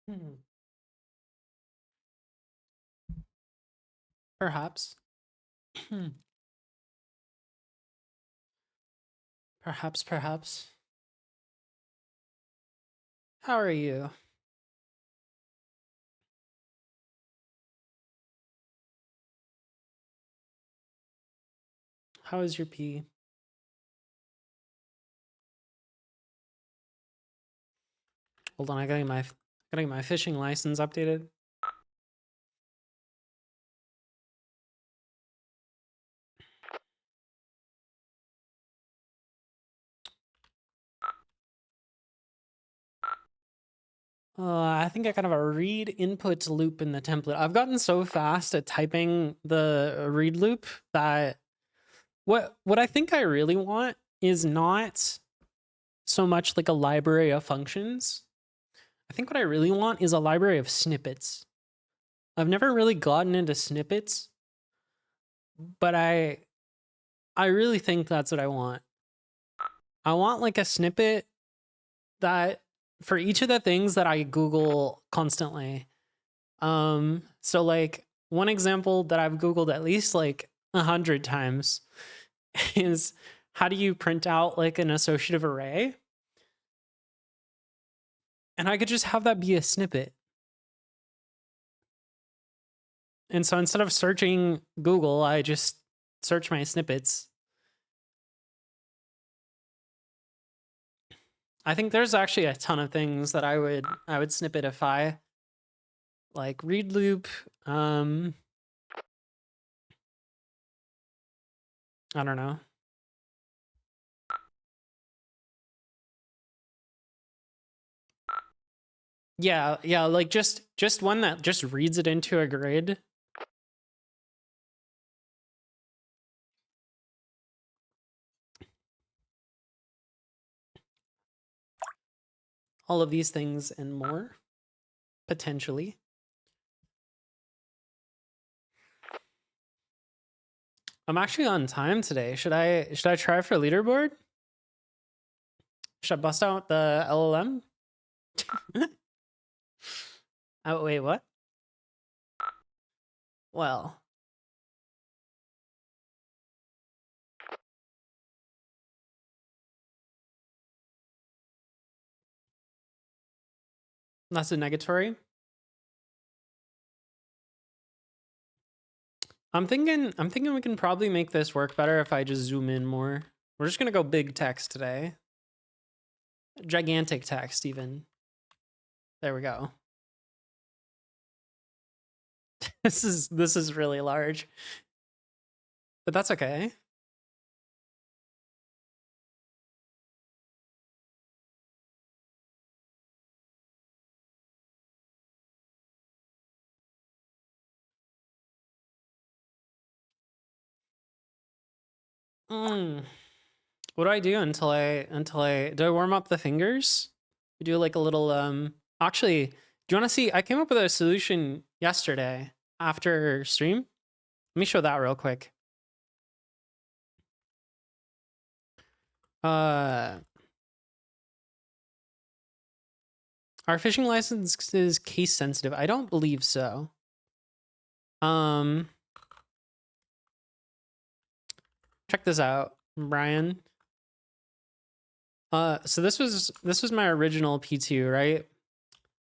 Hmm. Perhaps. Hmm. Perhaps. How are you? How is your pee? Hold on, I gotta get my fishing license updated. I think I kind of a read input loop in the template. I've gotten so fast at typing the read loop that what I think I really want is not so much like a library of functions. I think what I really want is a library of snippets. I've never really gotten into snippets, but I really think that's what I want. I want like a snippet that for each of the things that I Google constantly. So like one example that I've Googled at least like 100 times is how do you print out like an associative array? And I could just have that be a snippet. And so instead of searching Google, I just search my snippets. I think there's actually a ton of things that I would snippetify, like read loop. I don't know. Yeah, like just one that just reads it into a grid. All of these things and more, potentially. I'm actually on time today. Should I try for leaderboard? Should I bust out the LLM? Oh wait, what? Well, that's a negatory. I'm thinking we can probably make this work better if I just zoom in more. We're just gonna go big text today. Gigantic text even. There we go. This is really large. But that's okay. What do I do until I do I warm up the fingers? We do like a little actually, do you want to see? I came up with a solution yesterday after stream. Let me show that real quick. Our fishing license is case sensitive. I don't believe so. Check this out, Brian. So this was my original P2, right?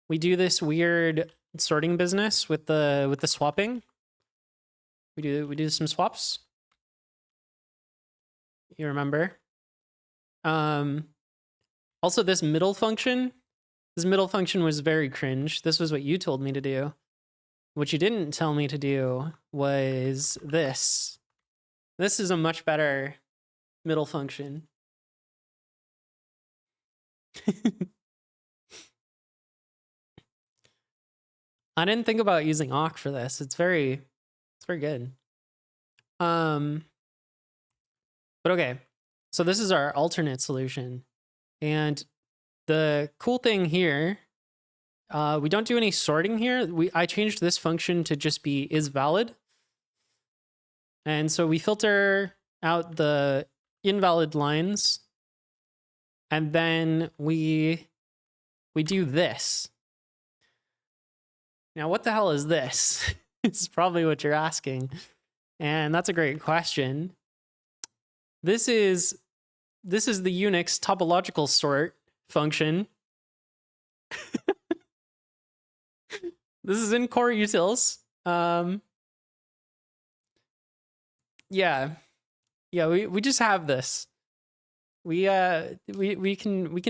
We do this weird sorting business with the swapping. We do some swaps. You remember? Also this middle function was very cringe. This was what you told me to do. What you didn't tell me to do was this. This is a much better middle function. I didn't think about using awk for this. It's very good. But okay. So this is our alternate solution. And the cool thing here, we don't do any sorting here. I changed this function to just be is valid. And so we filter out the invalid lines. And then we do this. Now, what the hell is this? Is probably what you're asking. And that's a great question. This is the Unix topological sort function. This is in core utils. Yeah, we just have this. We can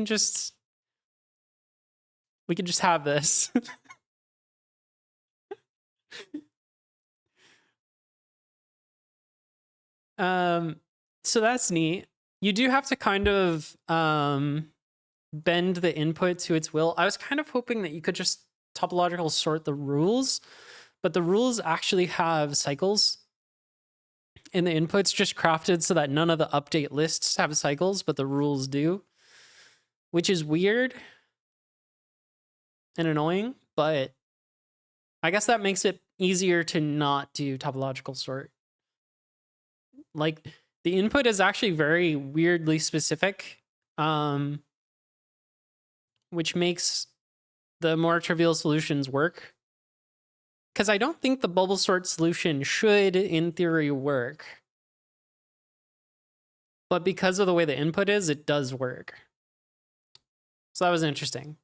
just have this. So that's neat. You do have to kind of bend the input to its will. I was kind of hoping that you could just topological sort the rules, but the rules actually have cycles. And the input's just crafted so that none of the update lists have cycles, but the rules do, which is weird and annoying, but I guess that makes it easier to not do topological sort. Like, the input is actually very weirdly specific, which makes the more trivial solutions work. Because I don't think the bubble sort solution should, in theory, work. But because of the way the input is, it does work. So that was interesting.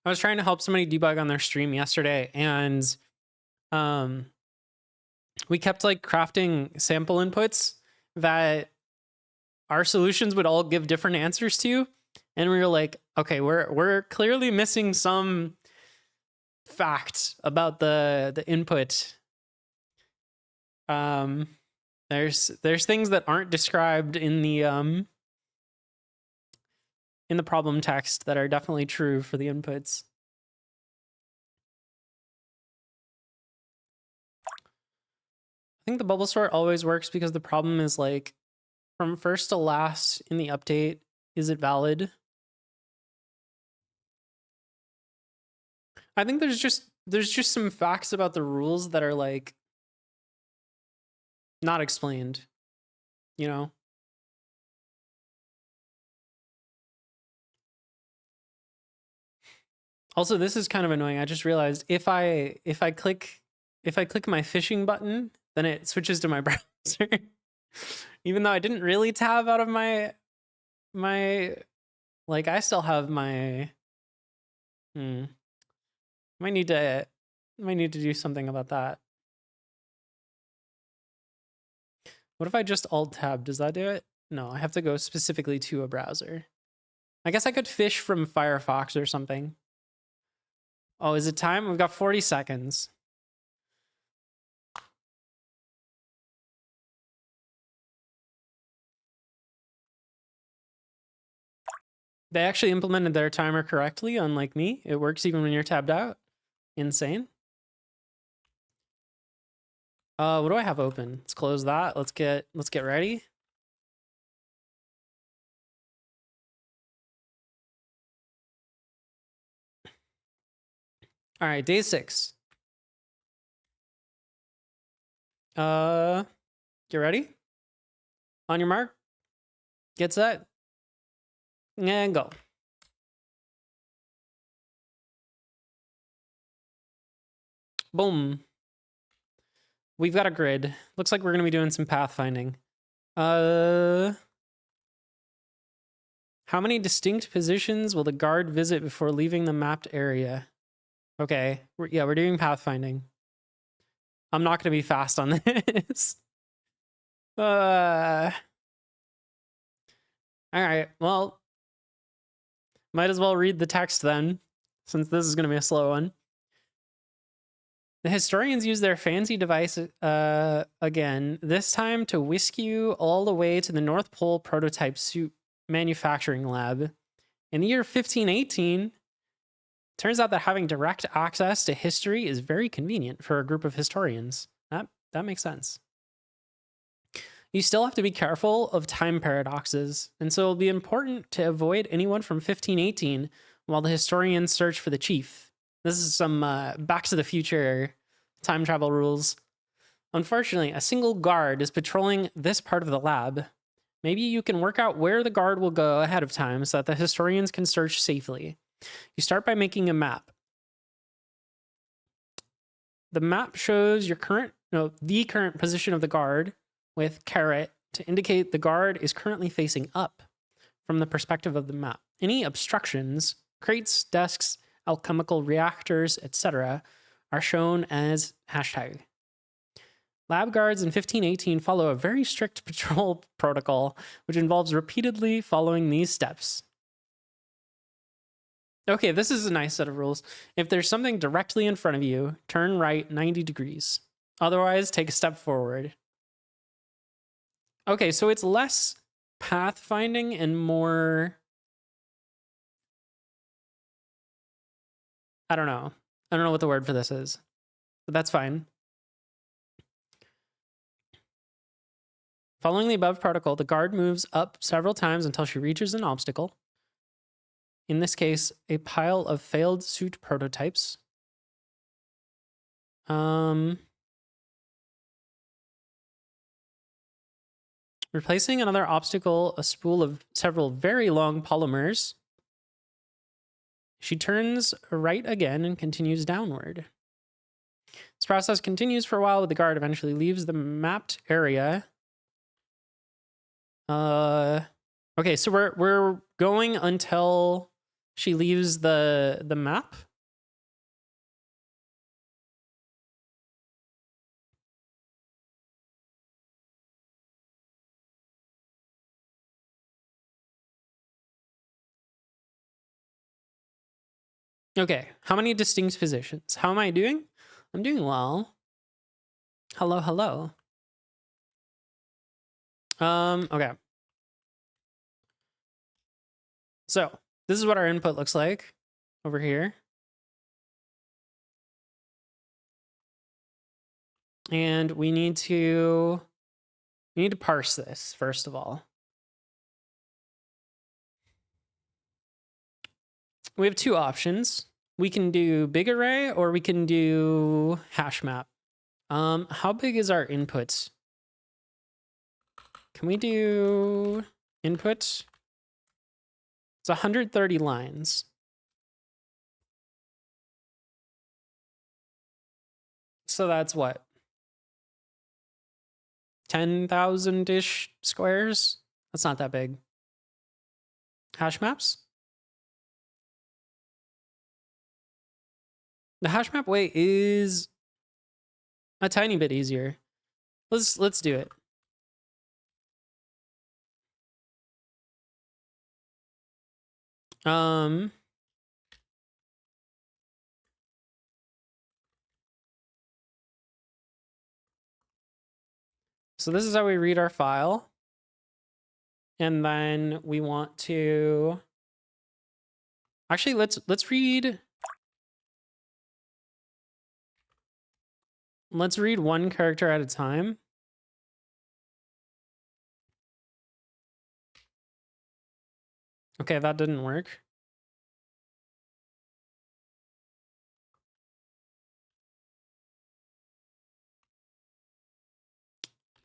I was trying to help somebody debug on their stream yesterday, and we kept like crafting sample inputs that our solutions would all give different answers to. And we were like, okay, we're clearly missing some fact about the input. There's things that aren't described in the problem text that are definitely true for the inputs. I think the bubble sort always works because the problem is like from first to last in the update, is it valid? I think there's just some facts about the rules that are like not explained, you know? Also, this is kind of annoying. I just realized if I click my fishing button, then it switches to my browser. Even though I didn't really tab out of my like I still have my might need to do something about that. What if I just alt tab? Does that do it? No, I have to go specifically to a browser. I guess I could fish from Firefox or something. Oh, is it time? We've got 40 seconds. They actually implemented their timer correctly, unlike me. It works even when you're tabbed out. Insane. What do I have open? Let's close that. Let's get ready. All right, day 6. Get ready? On your mark. Get set. And go. Boom. We've got a grid. Looks like we're going to be doing some pathfinding. How many distinct positions will the guard visit before leaving the mapped area? Okay. We're doing pathfinding. I'm not going to be fast on this. All right. Well, might as well read the text then, since this is going to be a slow one. The historians use their fancy device again, this time to whisk you all the way to the North Pole prototype suit manufacturing lab. In the year 1518, turns out that having direct access to history is very convenient for a group of historians. That makes sense. You still have to be careful of time paradoxes, and so it'll be important to avoid anyone from 1518 while the historians search for the chief. This is some Back to the Future time travel rules. Unfortunately, a single guard is patrolling this part of the lab. Maybe you can work out where the guard will go ahead of time so that the historians can search safely. You start by making a map. The map shows your the current position of the guard with caret to indicate the guard is currently facing up from the perspective of the map. Any obstructions, crates, desks, alchemical reactors, etc., are shown as hashtag. Lab guards in 1518 follow a very strict patrol protocol, which involves repeatedly following these steps. Okay, this is a nice set of rules. If there's something directly in front of you, turn right 90 degrees. Otherwise, take a step forward. Okay, so it's less pathfinding and more... I don't know what the word for this is, but that's fine. Following the above protocol, the guard moves up several times until she reaches an obstacle. In this case, a pile of failed suit prototypes. Replacing another obstacle, a spool of several very long polymers. She turns right again and continues downward. This process continues for a while, but the guard eventually leaves the mapped area. Okay, so we're going until she leaves the map. Okay, how many distinct positions? How am I doing? I'm doing well. Hello, hello. Okay. So this is what our input looks like over here. And we need to parse this first of all. We have two options. We can do big array or we can do hash map. How big is our input? Can we do input? It's 130 lines. So that's what? 10,000-ish squares? That's not that big. Hash maps? The hash map way is a tiny bit easier. Let's do it. So this is how we read our file. And then we want to actually let's read one character at a time. Okay, that didn't work.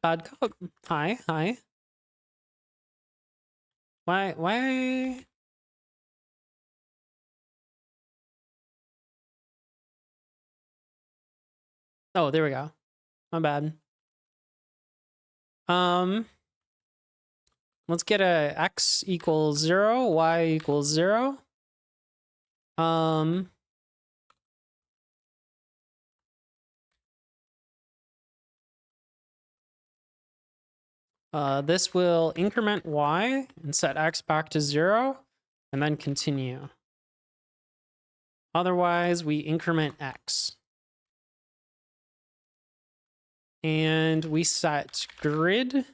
Bad code. Hi. Why? Oh, there we go. My bad. Let's get a x equals 0, y equals 0. This will increment y and set x back to 0, and then continue. Otherwise, we increment x. And we set grid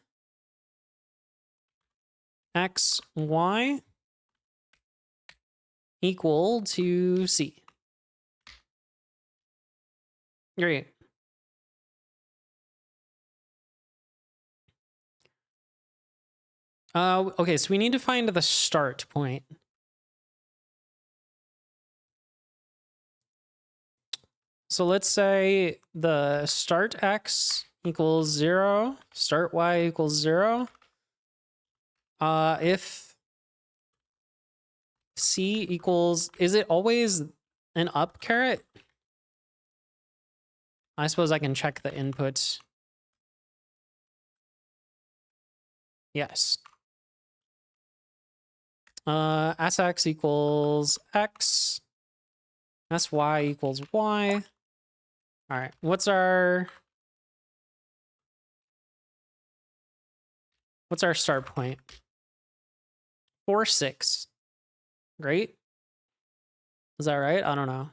x, y equal to c. Great. Okay, so we need to find the start point. So let's say the start x equals 0, start y equals 0. If C equals, is it always an up caret? I suppose I can check the inputs. Yes. Sx equals x. Sy equals y. All right, what's our start point? 4, 6. Great. Is that right? I don't know.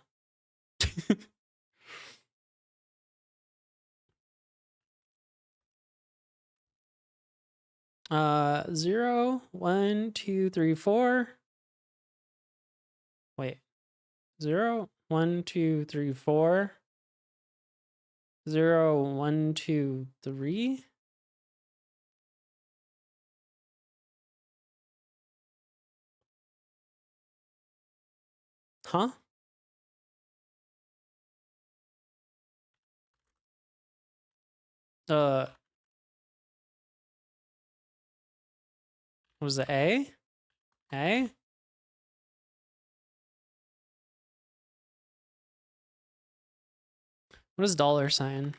0, 1, 2, 3, 4. Wait. 0, 1, 2, 3, 4. 0, 1, 2, 3. Huh? What was it? A? A? What is $sign?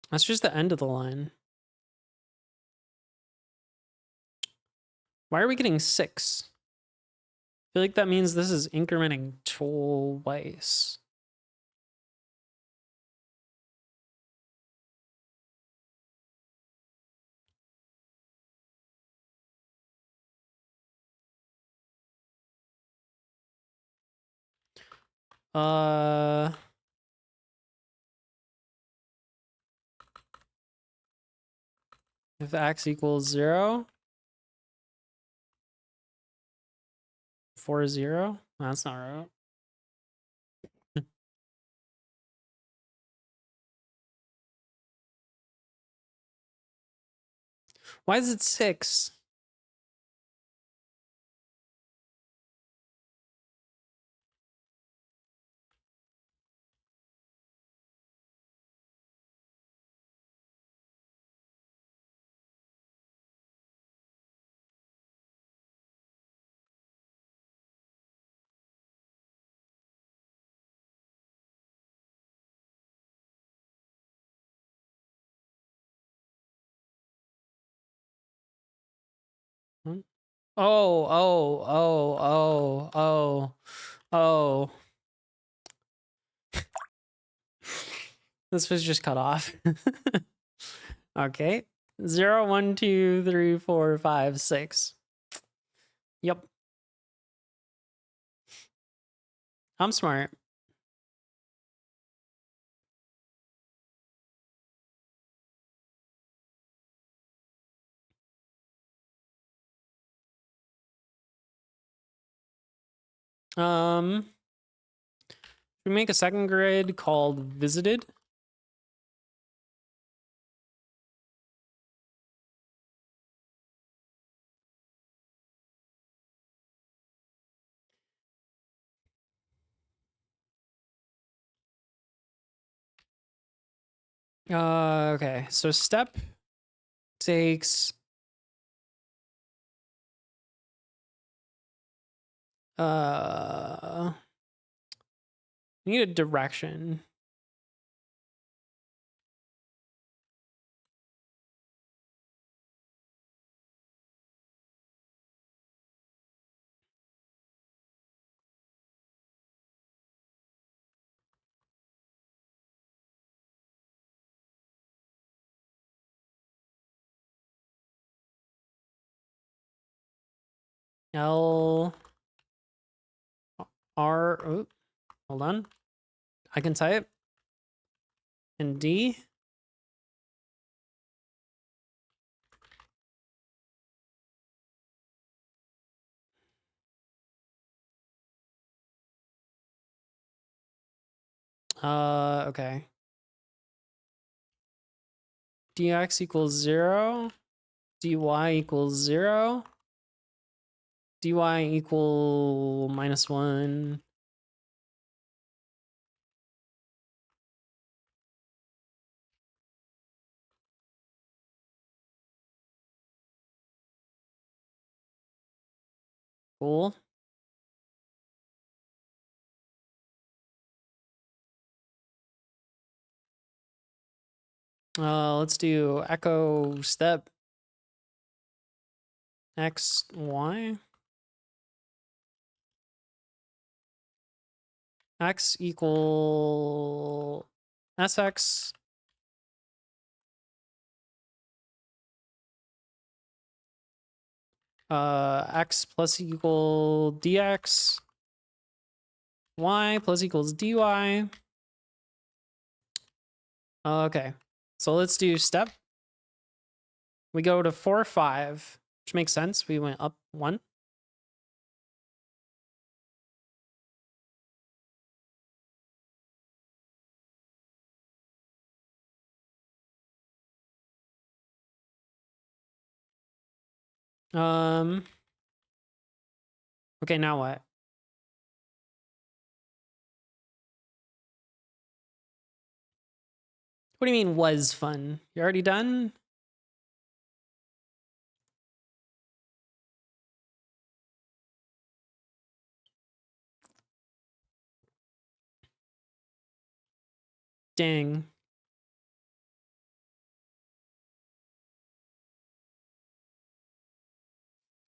That's just the end of the line. Why are we getting 6? I feel like that means this is incrementing twice. If x equals 0, 4, 0. That's not right. Why is it 6? Oh, oh, oh, oh, oh, oh. This was just cut off. Okay. 0, 1, 2, 3, 4, 5, 6. Yep. I'm smart. We make a second grid called visited. Okay, so step takes need a direction. L R, oh, hold on. I can type. And D. Okay. Dx equals 0. Dy equals 0. Dy equal -1. Cool. Let's do echo step x, y. X equal sx x plus equal dx, y plus equals dy. Okay, so let's do step. We go to 4, 5, which makes sense. We went up 1. Okay, now what? What do you mean was fun? You already done? Dang.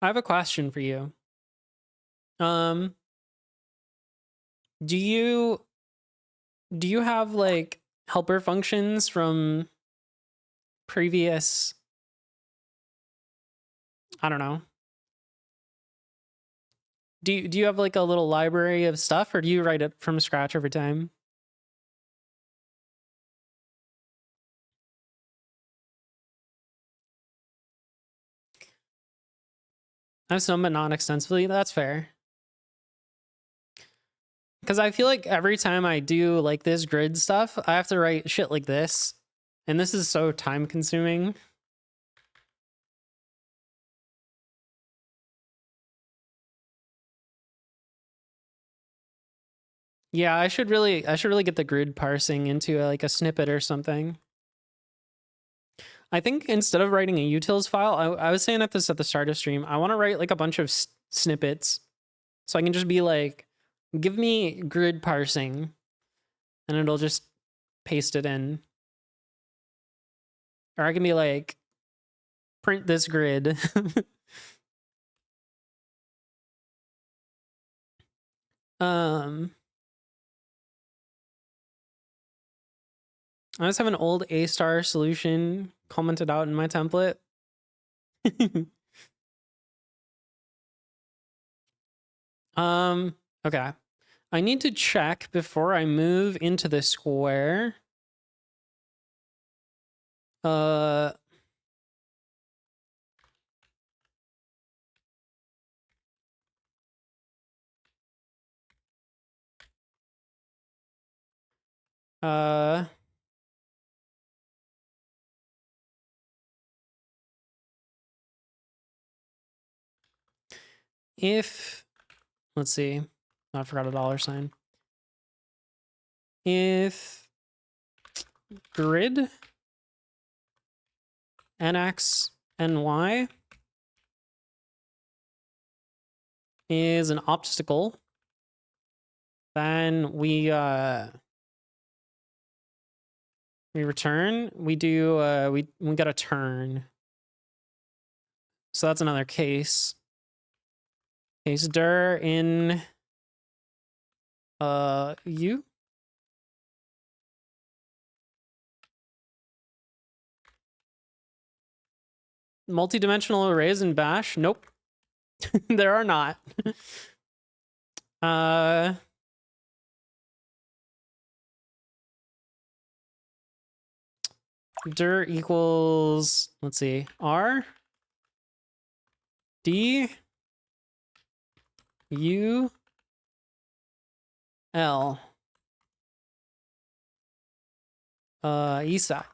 I have a question for you. Do you have like helper functions from previous, I don't know. Do you have like a little library of stuff, or do you write it from scratch every time? I have some, but not extensively. That's fair. Because I feel like every time I do like this grid stuff, I have to write shit like this. And this is so time consuming. Yeah, I should really get the grid parsing into like a snippet or something. I think instead of writing a utils file, I was saying at this at the start of stream, I want to write like a bunch of snippets. So I can just be like, give me grid parsing, and it'll just paste it in. Or I can be like, print this grid. I just have an old A-star solution commented out in my template. Okay. I need to check before I move into the square. If, let's see, I forgot a dollar sign. If grid nx ny is an obstacle, then we return, we do we got a turn. So that's another case. Case dir in u. Multi-dimensional arrays in bash? Nope. There are not. Dir equals, let's see, r d u l ESAC.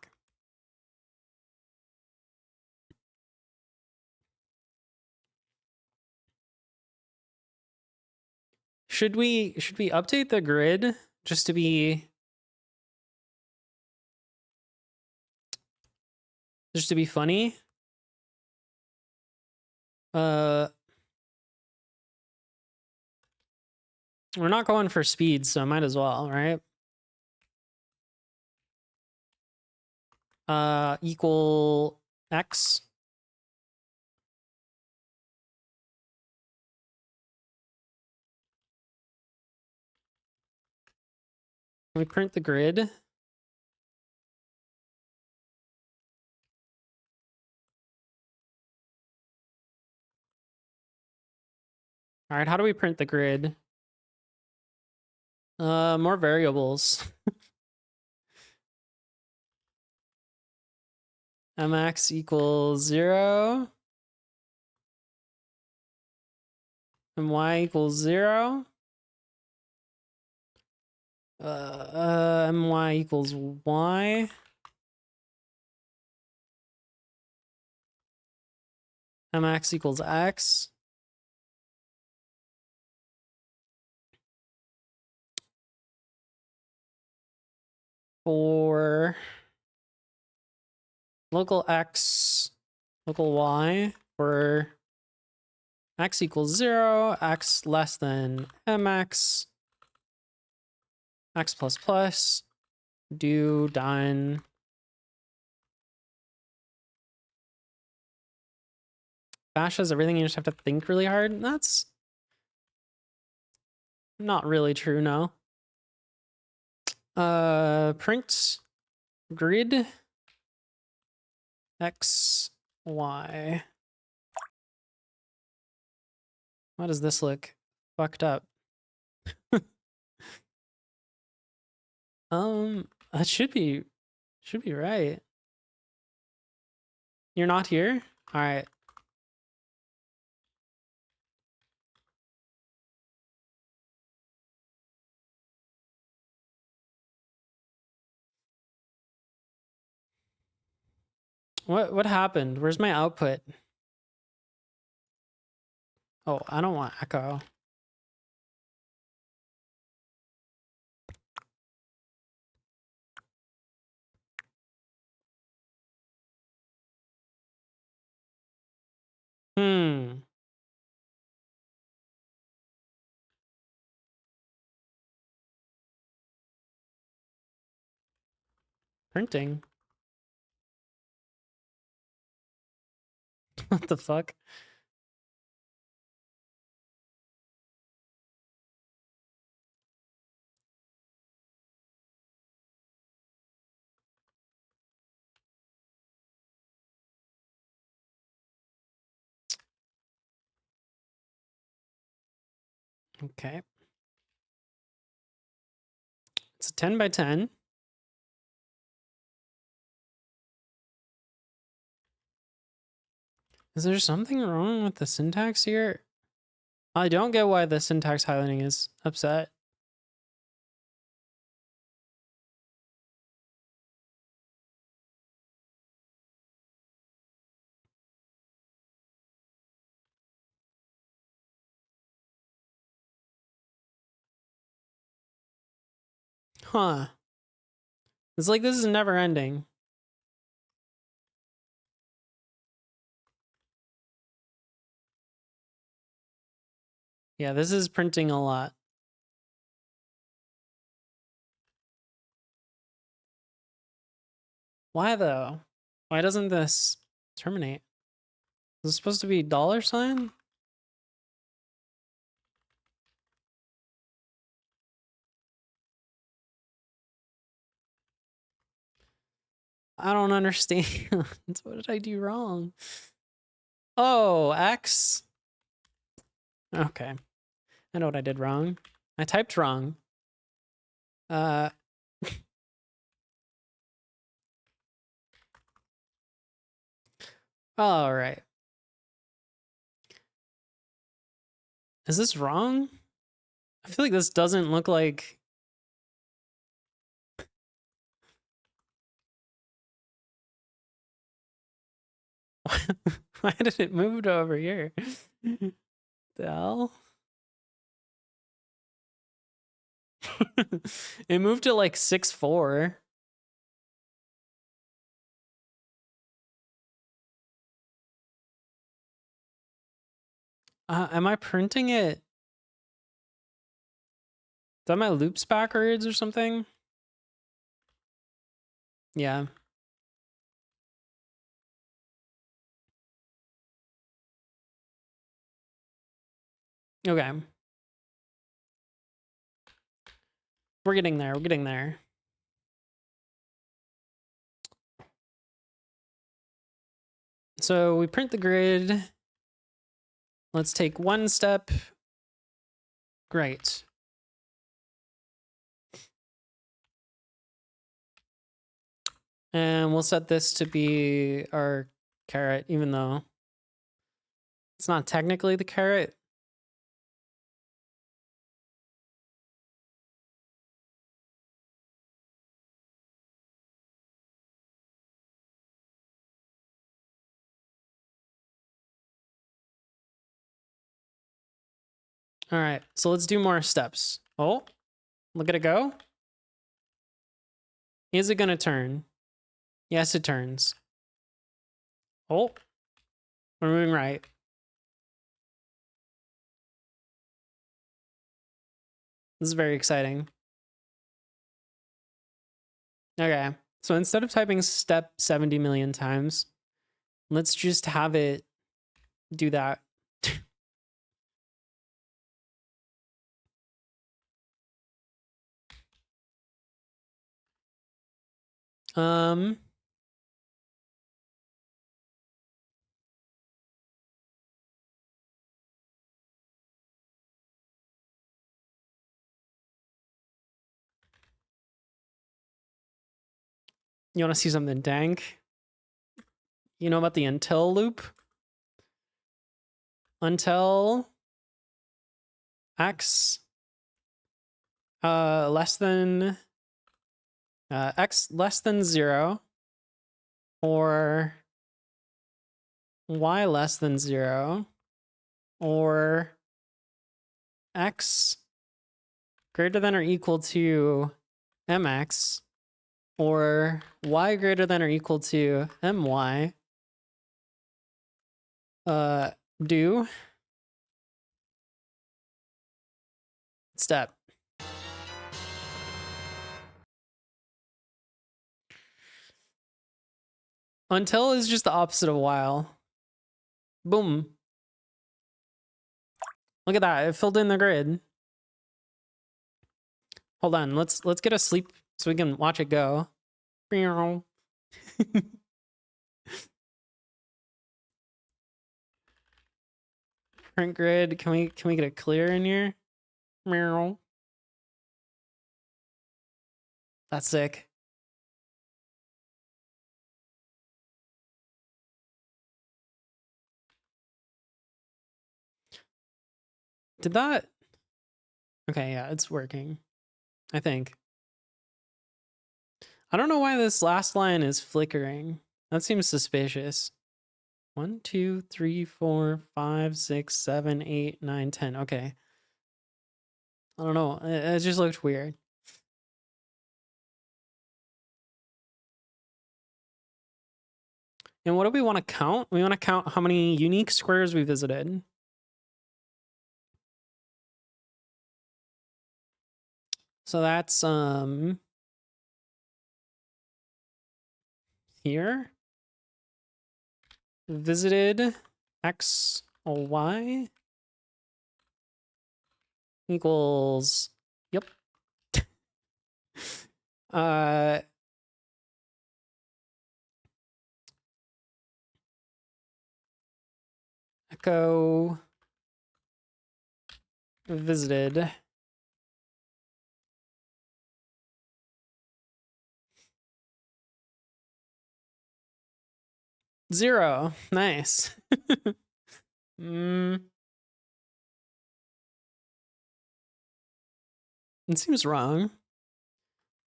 Should we update the grid just to be funny? We're not going for speed, so might as well, right? Equal X. We print the grid. All right, how do we print the grid? More variables. Mx equals 0. My equals 0. My equals y. Mx equals x. For local x, local y, for x equals 0, x less than mx, x plus plus, do, done. Bash has everything, you just have to think really hard. That's not really true, no. Print grid x, y. Why does this look fucked up? That should be right. You're not here? All right. What happened? Where's my output? Oh, I don't want echo. Printing. What the fuck? Okay. It's a 10 by 10. Is there something wrong with the syntax here? I don't get why the syntax highlighting is upset. Huh. It's like this is never ending. Yeah, this is printing a lot. Why though? Why doesn't this terminate? Is this supposed to be $sign? I don't understand. What did I do wrong? Oh, X? Okay. I know what I did wrong. I typed wrong. All right. Is this wrong? I feel like this doesn't look like... Why did it move to over here? The hell? It moved to like 6.4. Am I printing it? that my loops backwards or something? Yeah. Okay. We're getting there. We're getting there. So we print the grid. Let's take one step. Great. And we'll set this to be our caret, even though it's not technically the caret. All right, so let's do more steps. Oh, look at it go. Is it gonna turn? Yes, it turns. Oh, we're moving right. This is very exciting. Okay, so instead of typing step 70 million times, let's just have it do that. um, you want to see something dank? You know about the until loop? Until x less than x less than 0 or y less than 0 or x greater than or equal to mx or y greater than or equal to my do step. Until is just the opposite of while. Boom. Look at that. It filled in the grid. Hold on. Let's get a sleep so we can watch it go. Print grid. Can we get it clear in here? Meow. That's sick. Did that? Okay, yeah, it's working. I think. I don't know why this last line is flickering. That seems suspicious. 1, 2, 3, 4, 5, 6, 7, 8, 9, 10. Okay. I don't know. It just looked weird. And what do we want to count? We want to count how many unique squares we visited. So that's here. Visited x or y equals yep. Echo visited. Zero. Nice. It seems wrong.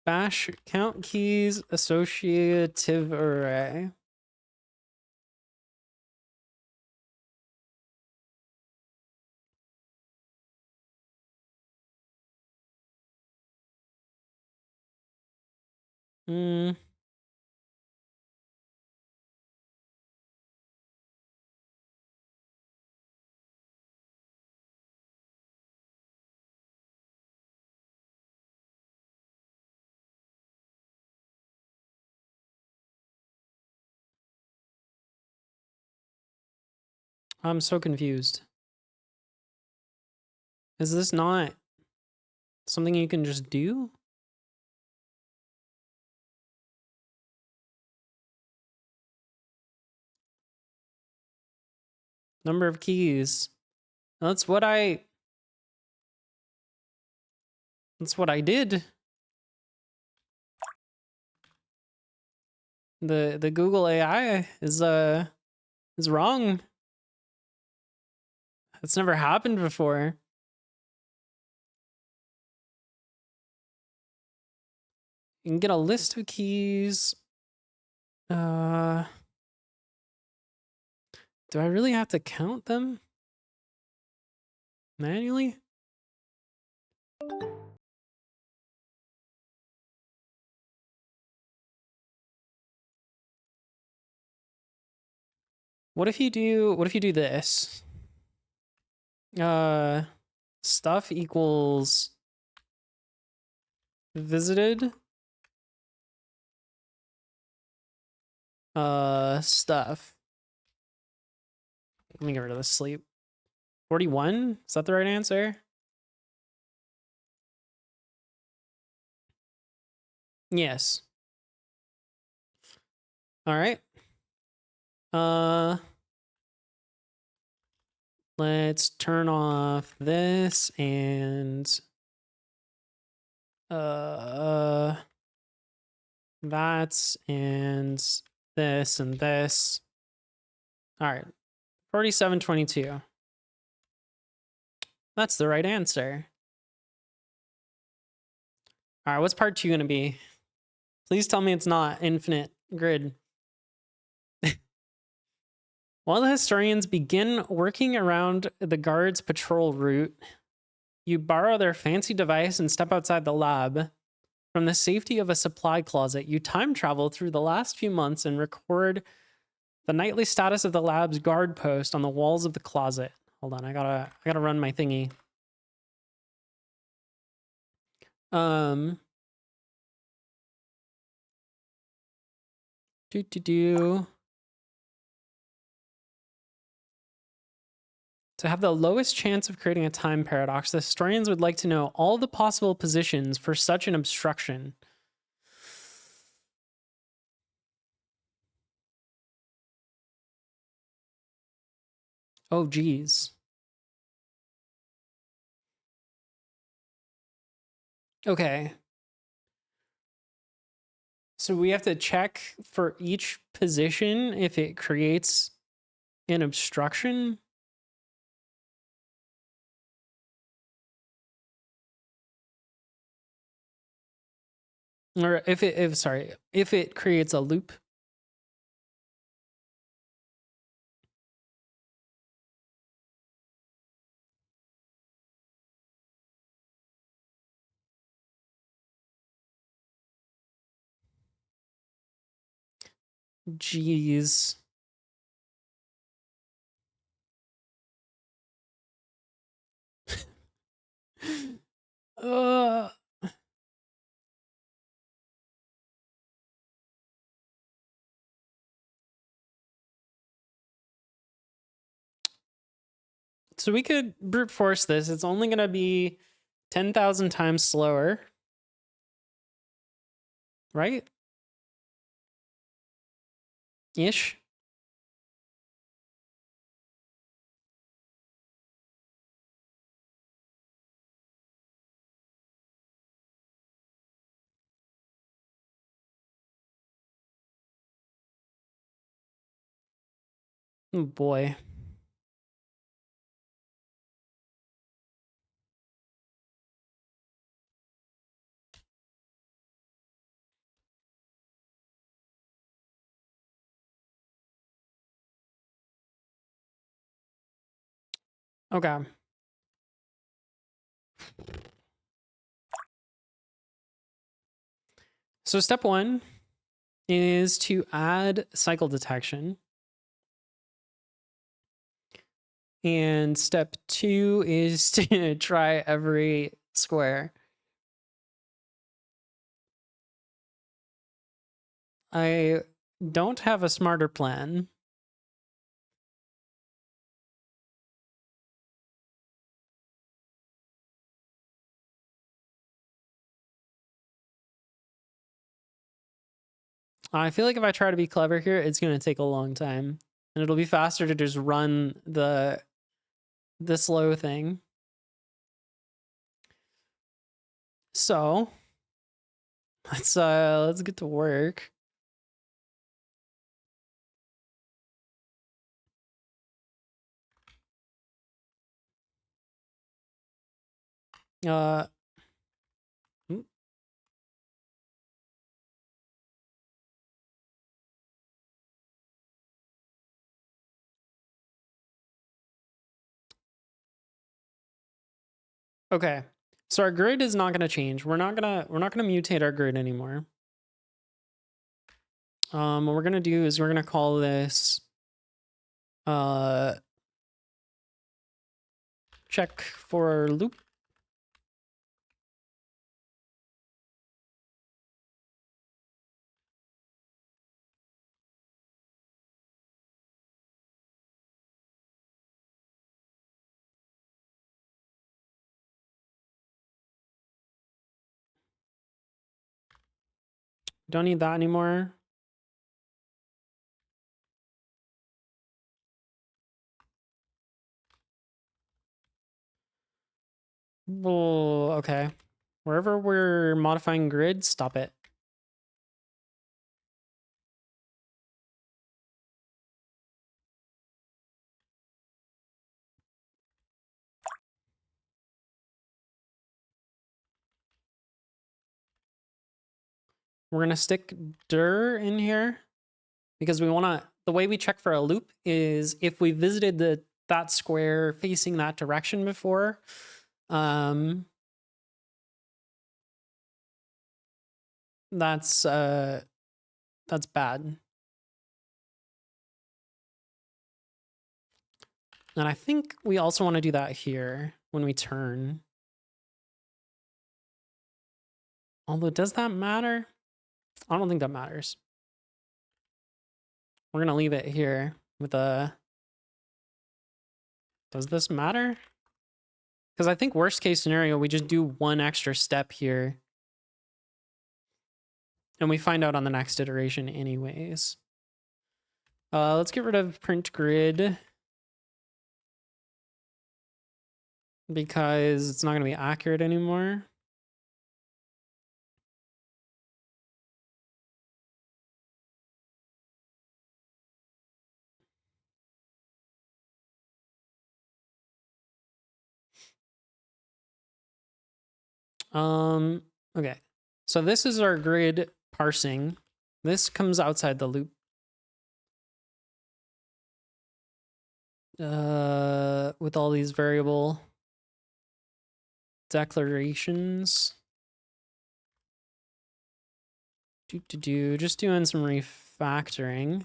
Bash count keys associative array. I'm so confused. Is this not something you can just do? Number of keys. That's what I did. The Google AI is wrong. That's never happened before. You can get a list of keys. Do I really have to count them manually? What if you do this? Stuff equals visited stuff. Let me get rid of the sleep. 41? Is that the right answer? Yes. All right. Let's turn off this and that's and this and this. All right. 4722. That's the right answer. All right, what's part 2 going to be? Please tell me it's not infinite grid. While the historians begin working around the guards' patrol route, you borrow their fancy device and step outside the lab. From the safety of a supply closet, you time travel through the last few months and record the nightly status of the lab's guard post on the walls of the closet. Hold on, I gotta run my thingy. To have the lowest chance of creating a time paradox, the historians would like to know all the possible positions for such an obstruction. Oh, geez. Okay. So we have to check for each position if it creates an obstruction. Or if it creates a loop. Jeez. So we could brute force this. It's only going to be 10,000 times slower. Right? Ish. Oh boy. Okay. So step 1 is to add cycle detection. And step 2 is to try every square. I don't have a smarter plan. I feel like if I try to be clever here, it's going to take a long time. And it'll be faster to just run the slow thing. So let's get to work. Uh Okay. So our grid is not going to change. We're not going to mutate our grid anymore. What we're going to do is we're going to call this check for loop. Don't need that anymore. Oh, okay. Wherever we're modifying grid, stop it. We're going to stick dir in here because we want to, the way we check for a loop is if we visited that square facing that direction before, that's bad. And I think we also want to do that here when we turn. Although, does that matter? I don't think that matters. We're going to leave it here with a... Does this matter? Because I think worst case scenario, we just do one extra step here. And we find out on the next iteration anyways. Let's get rid of print grid. Because it's not going to be accurate anymore. Okay. So this is our grid parsing. This comes outside the loop. With all these variable declarations. Just doing some refactoring.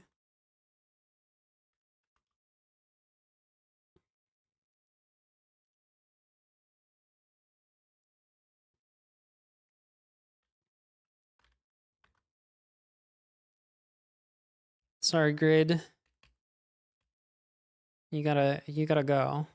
Sorry, grid. You gotta go.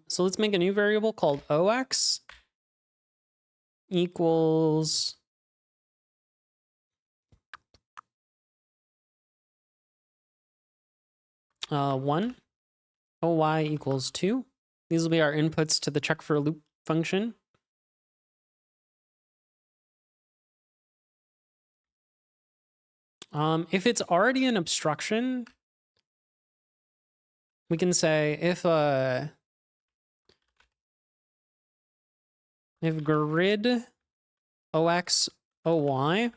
So let's make a new variable called ox equals one. Oy equals 2. These will be our inputs to the check for a loop function. If it's already an obstruction, we can say if grid ox oy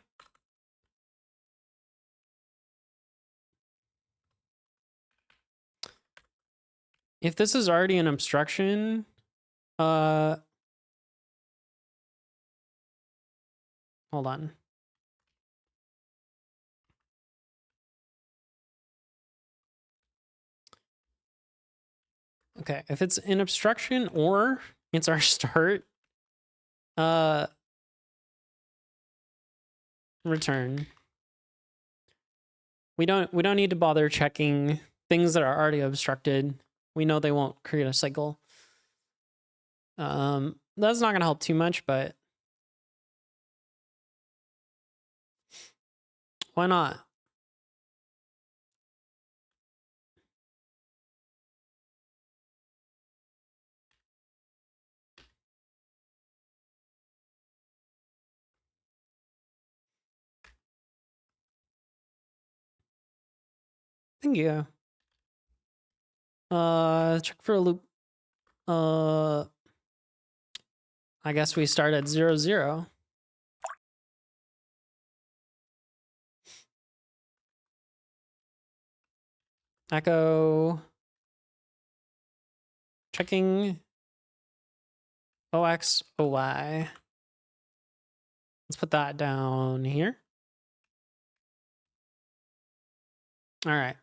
if this is already an obstruction, hold on. Okay, if it's an obstruction or it's our start, return. We don't need to bother checking things that are already obstructed. We know they won't create a cycle. That's not gonna help too much, but why not? Thank you. Check for a loop. I guess we start at 0, 0. Echo. Checking OX, OY. Let's put that down here. All right.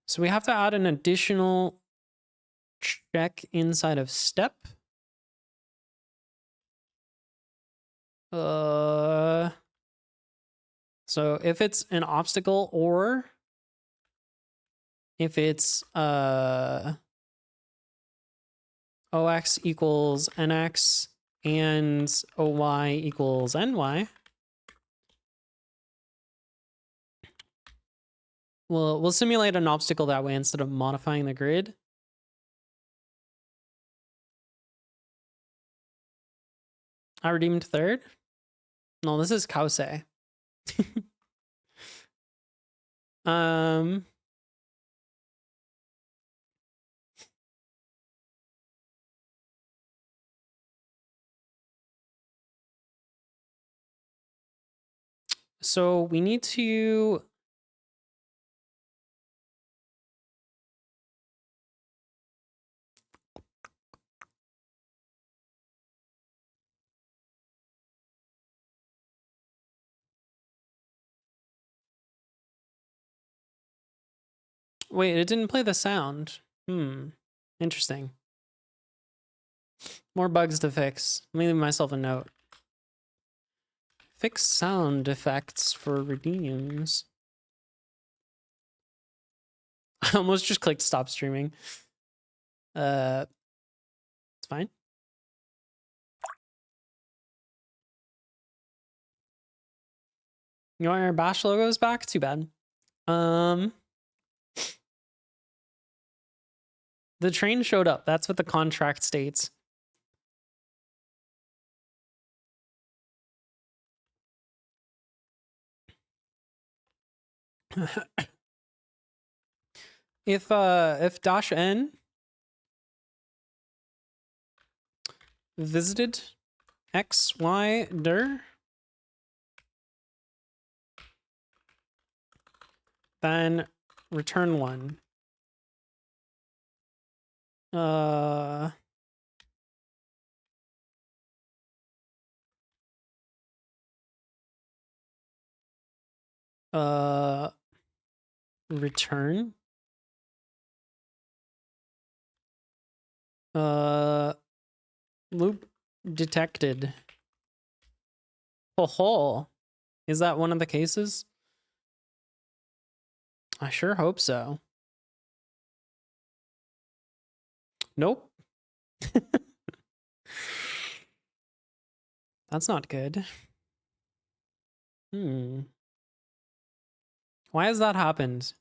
So we have to add an additional check inside of step. So if it's an obstacle or if it's OX equals NX and OY equals NY, we'll simulate an obstacle that way instead of modifying the grid. I redeemed third. No, this is Kause. So we need to wait, it didn't play the sound. Interesting. More bugs to fix. Let me leave myself a note. Fix sound effects for redeems. I almost just clicked stop streaming. It's fine. You want your bash logos back? Too bad. The train showed up. That's what the contract states. If dash n visited x, y, dir, then return 1. Return. Loop detected. Oh, is that one of the cases? I sure hope so. Nope. That's not good. Why has that happened?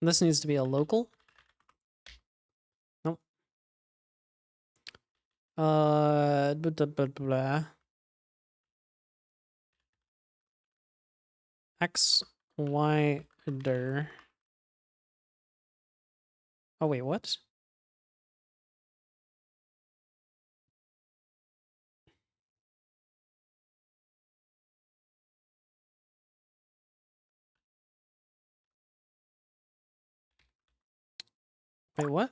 This needs to be a local. Nope. Blah, blah, blah. X, Y, dir. Oh, wait, what? Wait, what?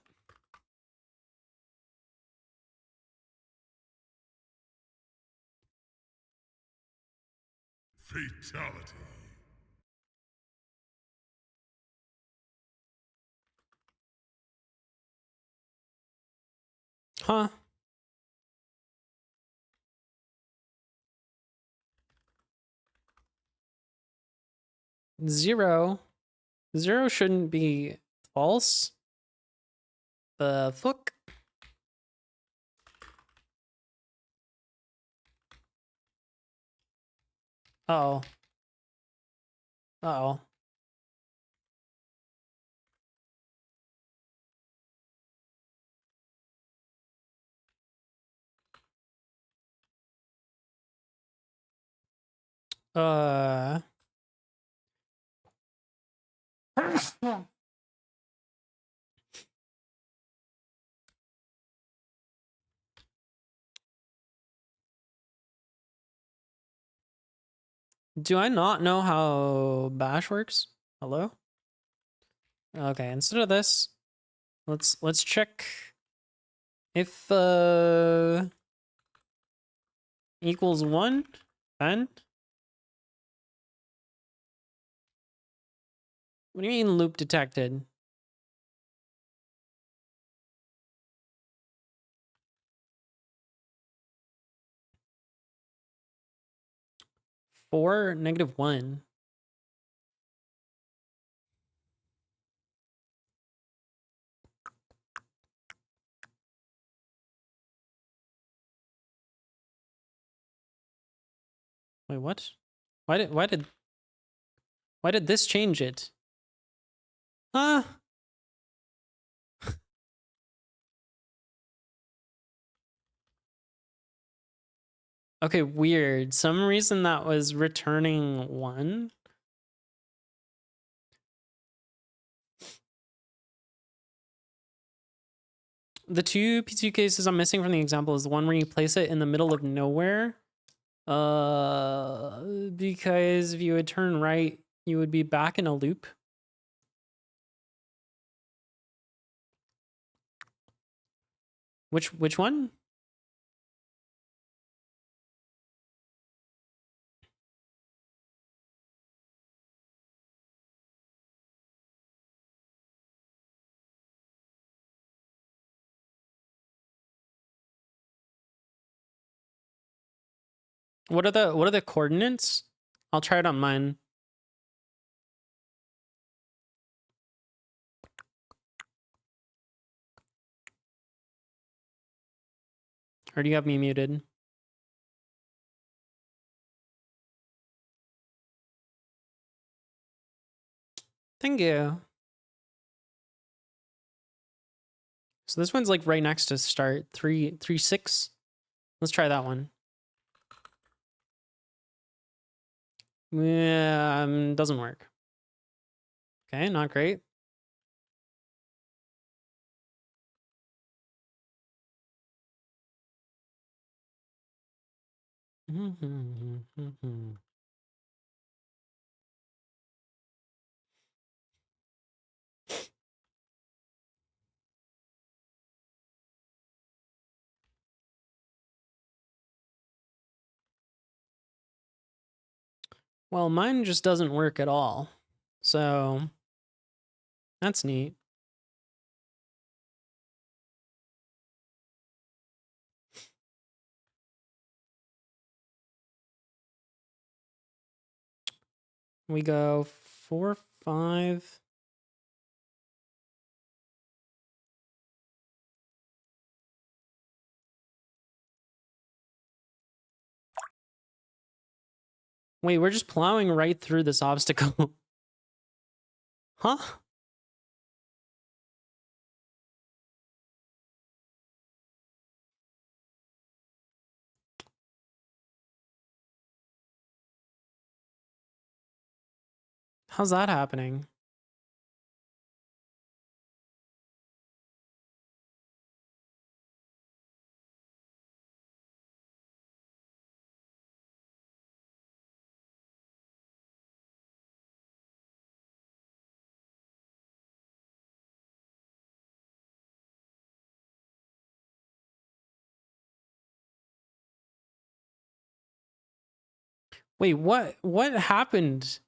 Fatality. Huh? Zero. Zero shouldn't be false. The fuck? Uh-oh. Uh-oh. Do I not know how Bash works? Hello? Okay, instead of this, let's check if equals 1 and what do you mean loop detected? Four negative 1. Wait, what? Why did this change it? Huh? Okay, weird. Some reason that was returning 1. The two PTU cases I'm missing from the example is the one where you place it in the middle of nowhere. Because if you would turn right, you would be back in a loop. Which one? What are the coordinates? I'll try it on mine. Or do you have me muted? Thank you. So this one's like right next to start. 336. Let's try that one. Yeah, doesn't work. Okay, not great. Well, mine just doesn't work at all. So that's neat. We go 4, 5. Wait, we're just plowing right through this obstacle. Huh? How's that happening? Wait, what happened?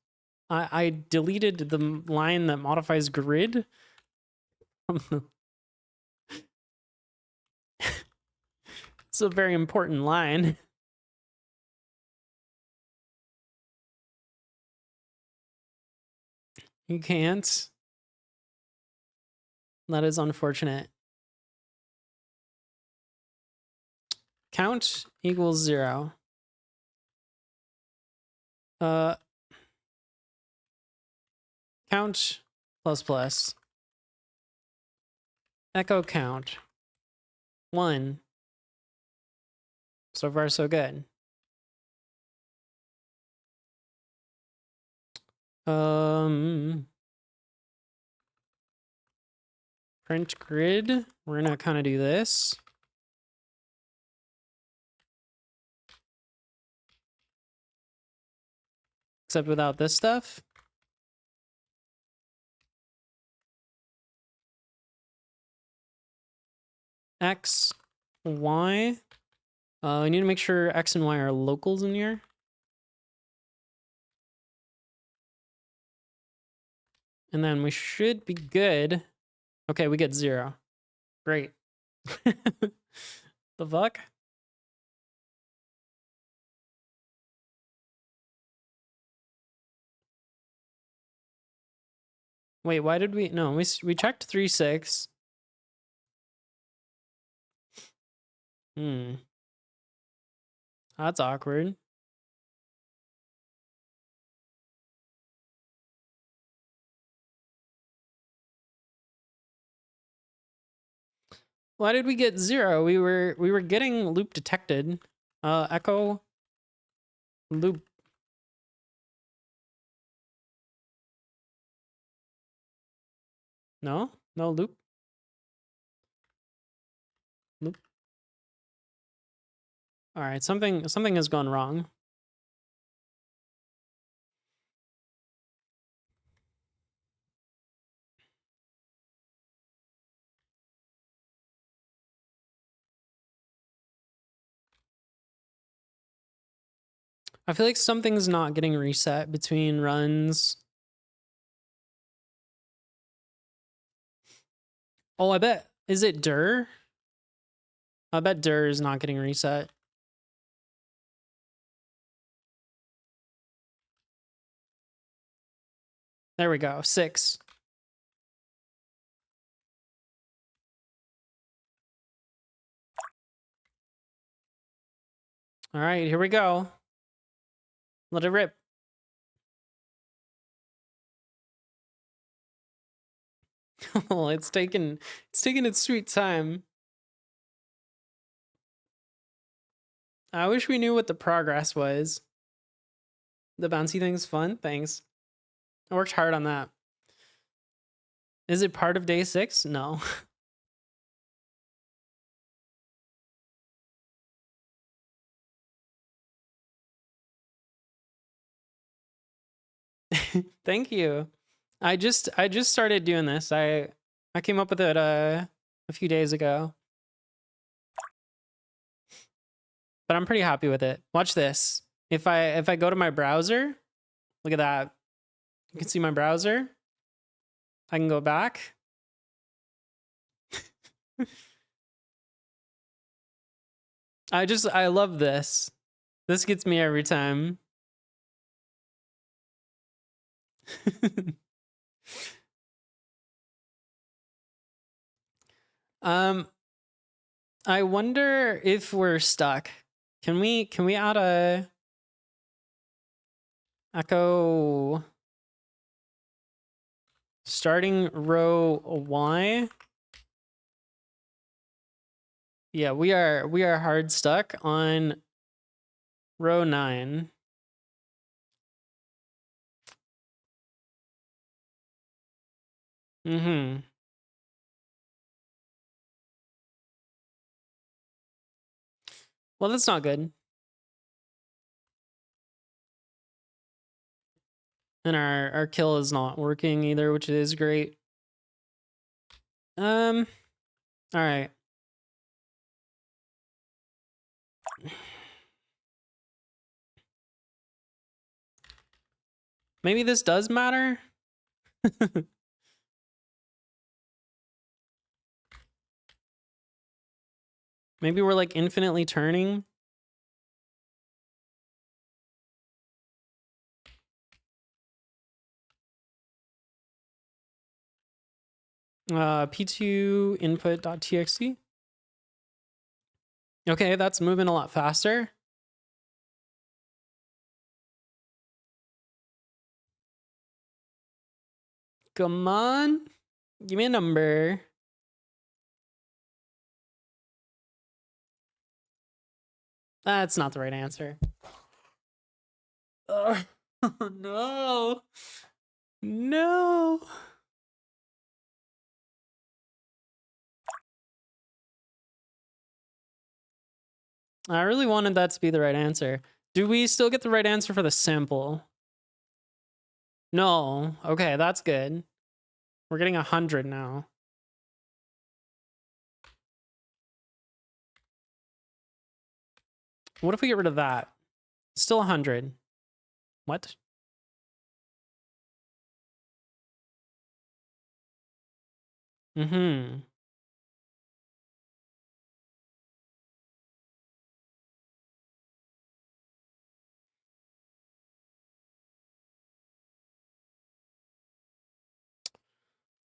I deleted the line that modifies grid. It's a very important line. You can't. That is unfortunate. Count equals 0. Count plus plus. Echo count. 1. So far, so good. Print grid. We're gonna kind of do this. Except without this stuff. X, Y. I need to make sure X and Y are locals in here. And then we should be good. Okay, we get 0. Great. The fuck? Wait, why did we... No, we checked 3, 6. That's awkward. Why did we get 0? We were getting loop detected. Echo loop. No? No loop? Loop. All right, something has gone wrong. I feel like something's not getting reset between runs. Oh, I bet. Is it dir? I bet dir is not getting reset. There we go. 6. All right, here we go. Let it rip. Oh, it's taking its sweet time. I wish we knew what the progress was. The bouncy thing's fun. Thanks. I worked hard on that. Is it part of day 6? No. Thank you. I just started doing this. I came up with it a few days ago. But I'm pretty happy with it. Watch this. If I go to my browser, look at that. You can see my browser. I can go back. I love this. This gets me every time. I wonder if we're stuck. Can we add a echo starting row Y? Yeah, we are hard stuck on row 9. Mm-hmm. Well, that's not good. And our kill is not working either, which is great. All right. Maybe this does matter? Maybe we're like infinitely turning. P2 input.txt. Okay, that's moving a lot faster. Come on. Give me a number. That's not the right answer. Oh, no. No. I really wanted that to be the right answer. Do we still get the right answer for the sample? No. Okay, that's good. We're getting 100 now. What if we get rid of that? Still 100. What? Mm-hmm.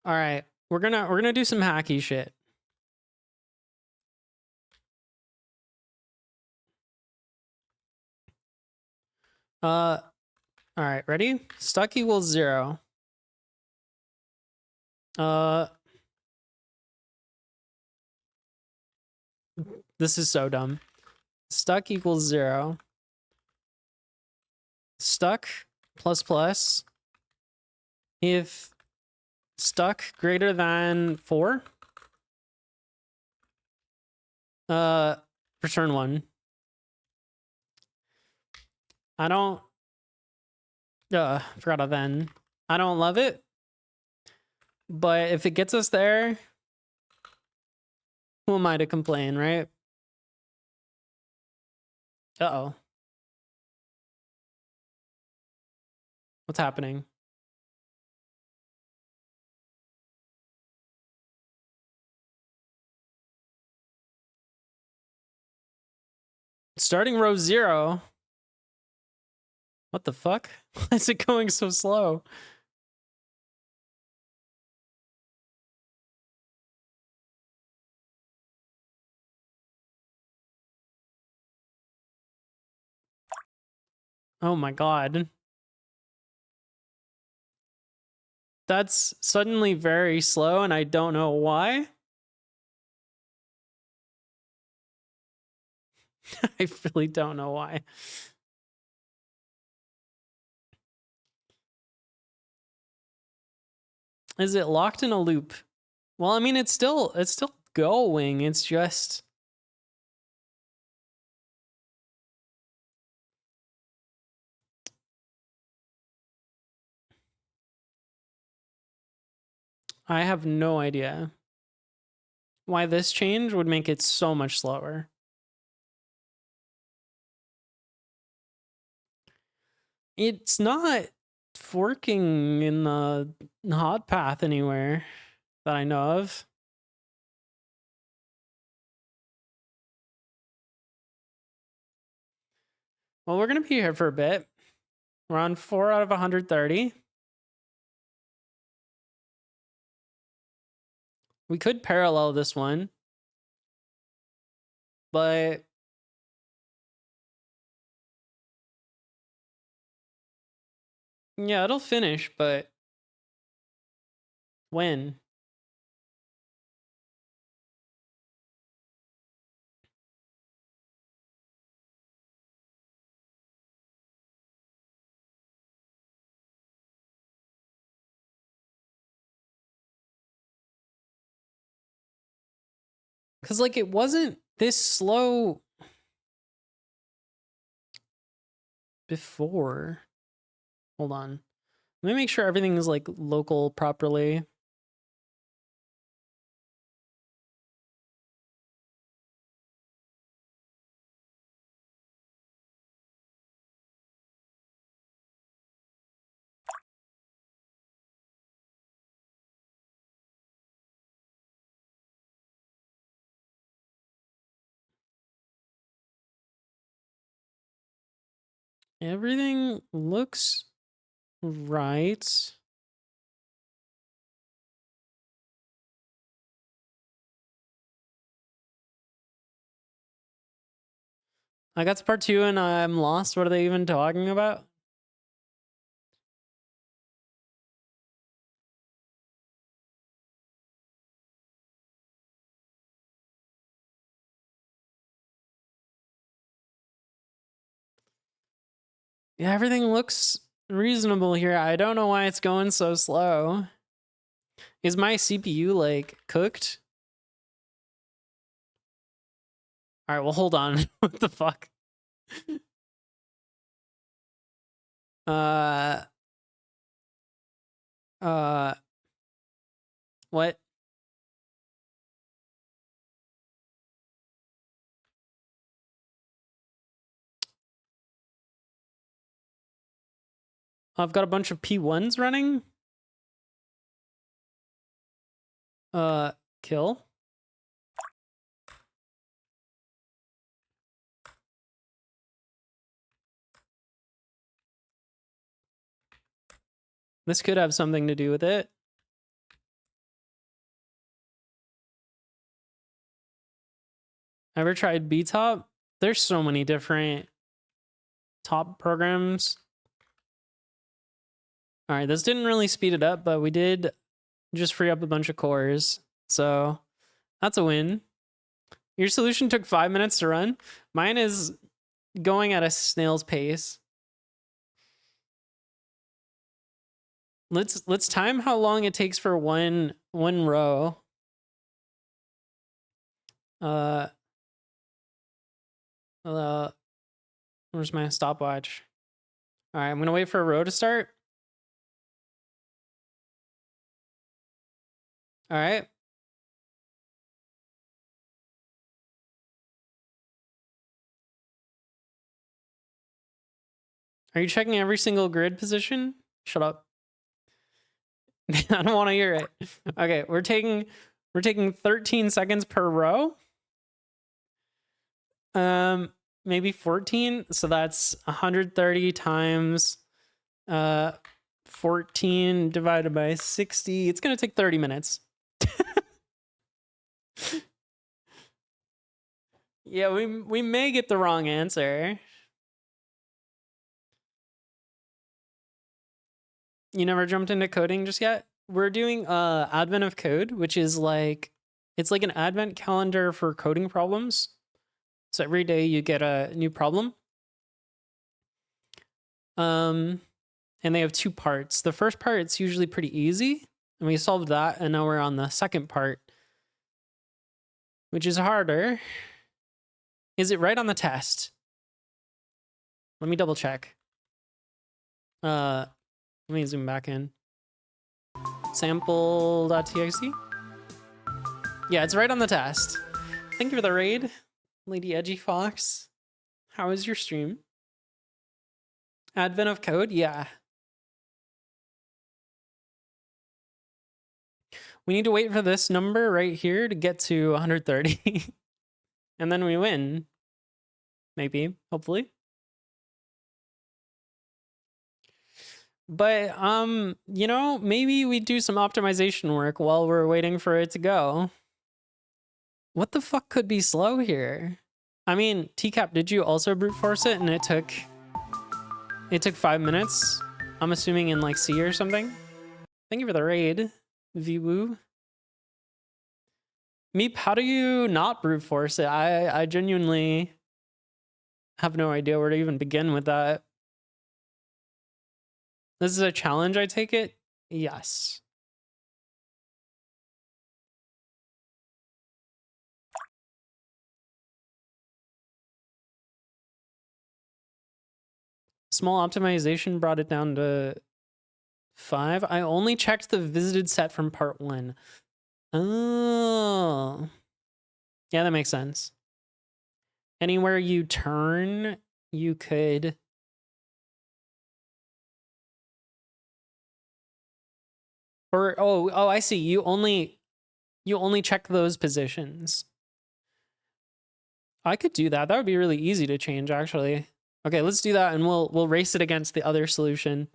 All right. We're gonna do some hacky shit. All right, ready? Stuck equals 0. This is so dumb. Stuck equals 0. Stuck plus plus. If stuck greater than 4, return 1. I don't forgot a then. I don't love it, but if it gets us there, who am I to complain, right? Uh-oh. What's happening? Starting row 0. What the fuck? Why is it going so slow? Oh my god. That's suddenly very slow and I don't know why. I really don't know why. Is it locked in a loop? Well, I mean, it's still going. It's just I have no idea why this change would make it so much slower. It's not forking in the hot path anywhere that I know of. Well, we're going to be here for a bit. We're on 4 out of 130. We could parallel this one, but yeah, it'll finish, but when? Because, like, it wasn't this slow before. Hold on. Let me make sure everything is, like, local properly. Everything looks right. I got to part 2 and I'm lost. What are they even talking about? Yeah, everything looks reasonable here. I don't know why it's going so slow. Is my CPU like cooked? All right, well, hold on. What the fuck? Uh, what? I've got a bunch of P1s running. Kill. This could have something to do with it. Ever tried BTOP? There's so many different top programs. All right, this didn't really speed it up, but we did just free up a bunch of cores. So that's a win. Your solution took 5 minutes to run. Mine is going at a snail's pace. Let's time how long it takes for one row. Where's my stopwatch? All right, I'm gonna wait for a row to start. All right. Are you checking every single grid position? Shut up. I don't want to hear it. Okay, we're taking 13 seconds per row. Maybe 14. So that's 130 times 14 divided by 60. It's gonna take 30 minutes. Yeah, we may get the wrong answer. You never jumped into coding just yet? We're doing Advent of Code, which is like, it's like an advent calendar for coding problems. So every day you get a new problem. And they have 2 parts. The first part, it's usually pretty easy, and we solved that, and now we're on the second part, which is harder. Is it right on the test? Let me double check. Let me zoom back in. Sample.txt. Yeah, it's right on the test. Thank you for the raid, Lady Edgy Fox. How is your stream? Advent of Code? Yeah. We need to wait for this number right here to get to 130. And then we win. Maybe, hopefully. But, you know, maybe we do some optimization work while we're waiting for it to go. What the fuck could be slow here? I mean, TCAP, did you also brute force it and it took 5 minutes? I'm assuming in like C or something. Thank you for the raid, Vwoo. Meep, how do you not brute force it? I genuinely have no idea where to even begin with that. This is a challenge, I take it? Yes. Small optimization brought it down to 5. I only checked the visited set from part 1. Oh. Yeah, that makes sense. Anywhere you turn, you could... Or, oh, I see. You only check those positions. I could do that. That would be really easy to change, actually. Okay, let's do that, and we'll race it against the other solution.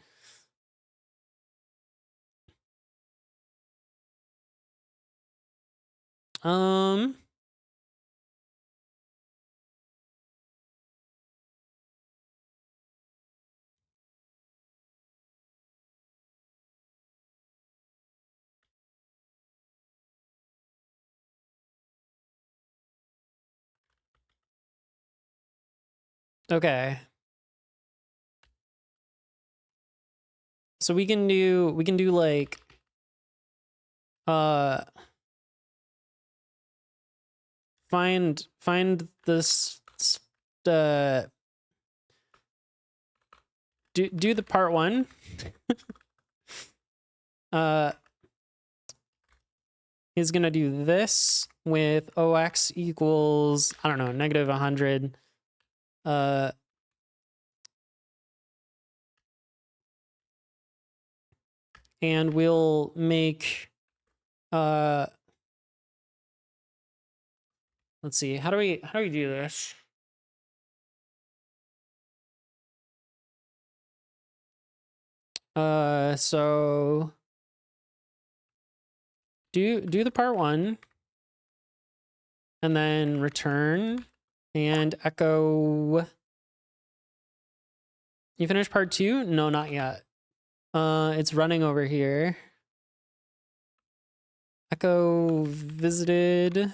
Okay. So we can do like find this do the part 1. He's gonna do this with OX equals, I don't know, negative 100. And we'll make let's see, how do we do this? So do the part 1 and then return and echo. You finished part 2? No, not yet. It's running over here. Echo visited.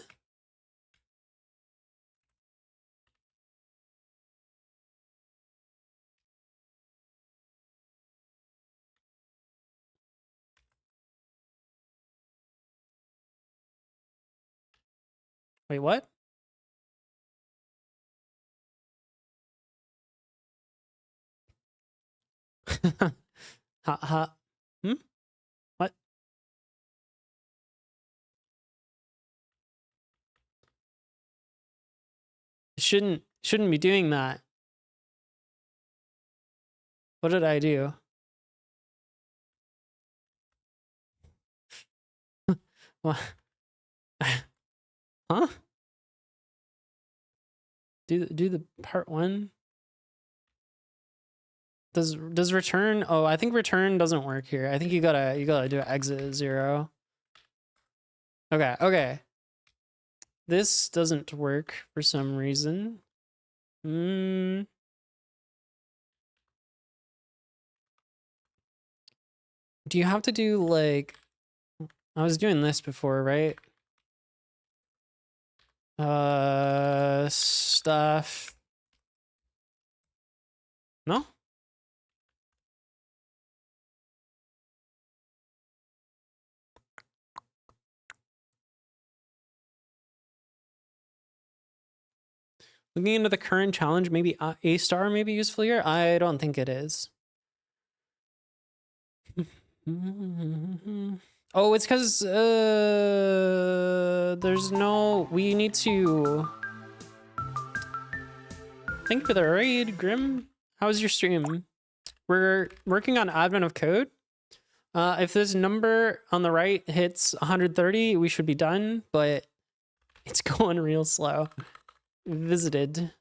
Wait, what? Ha. What? Shouldn't be doing that. What did I do? What? Huh? Do the part 1? Does return? Oh, I think return doesn't work here. I think you gotta do exit 0. Okay. This doesn't work for some reason. Do you have to do like, I was doing this before, right? Stuff. No? Looking into the current challenge, maybe A star may be useful here. I don't think it is. Oh, it's because there's no. We need to think for the raid. Grim, how's your stream? We're working on advent of code. If this number on the right hits 130, we should be done, but it's going real slow. Visited.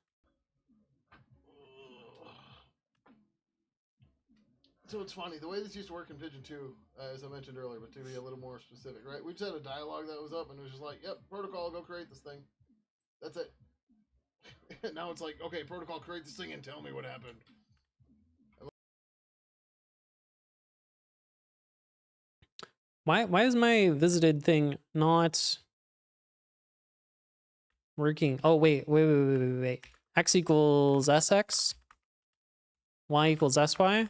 So it's funny, the way this used to work in Pigeon 2, as I mentioned earlier, but to be a little more specific, right? We just had a dialogue that was up and it was just like, yep, protocol, go create this thing. That's it. Now it's like, okay, protocol, create this thing and tell me what happened. Why is my visited thing not working? Oh, wait. X equals SX. Y equals SY.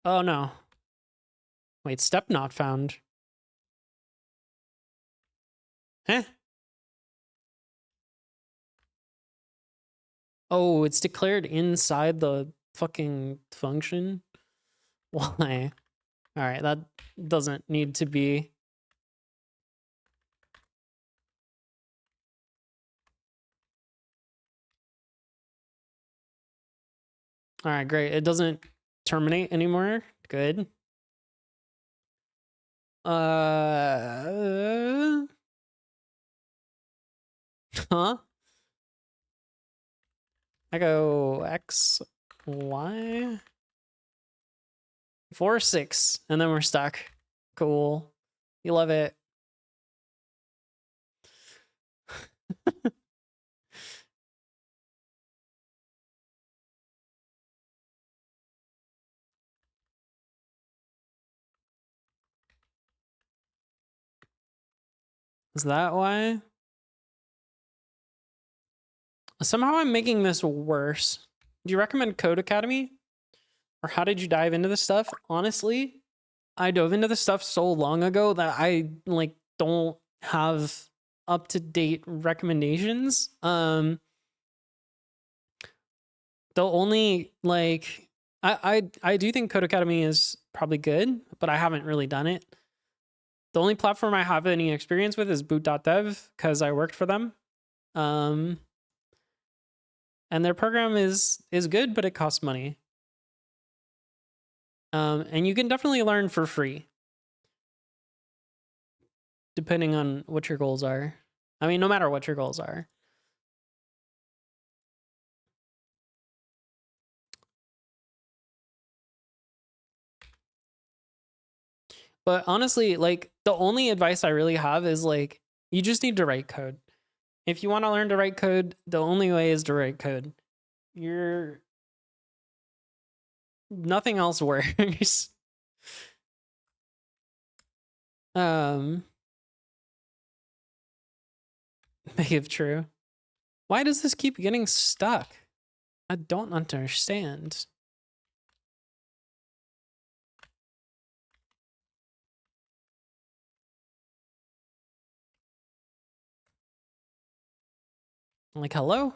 Oh, no. Wait, step not found. Huh? Oh, it's declared inside the fucking function? Why? Alright, that doesn't need to be. Alright, great. It doesn't terminate anymore. Good. Huh? I go X, Y, 4, 6, and then we're stuck. Cool. You love it. Is that why? Somehow I'm making this worse. Do you recommend Code Academy? Or how did you dive into this stuff? Honestly, I dove into this stuff so long ago that I like don't have up-to-date recommendations. The only like I do think Code Academy is probably good, but I haven't really done it. The only platform I have any experience with is boot.dev because I worked for them. And their program is good, but it costs money. And you can definitely learn for free, depending on what your goals are. I mean, no matter what your goals are. But honestly, like the only advice I really have is like you just need to write code. If you want to learn to write code, the only way is to write code. You're nothing else works. If true. Why does this keep getting stuck? I don't understand. Like, hello?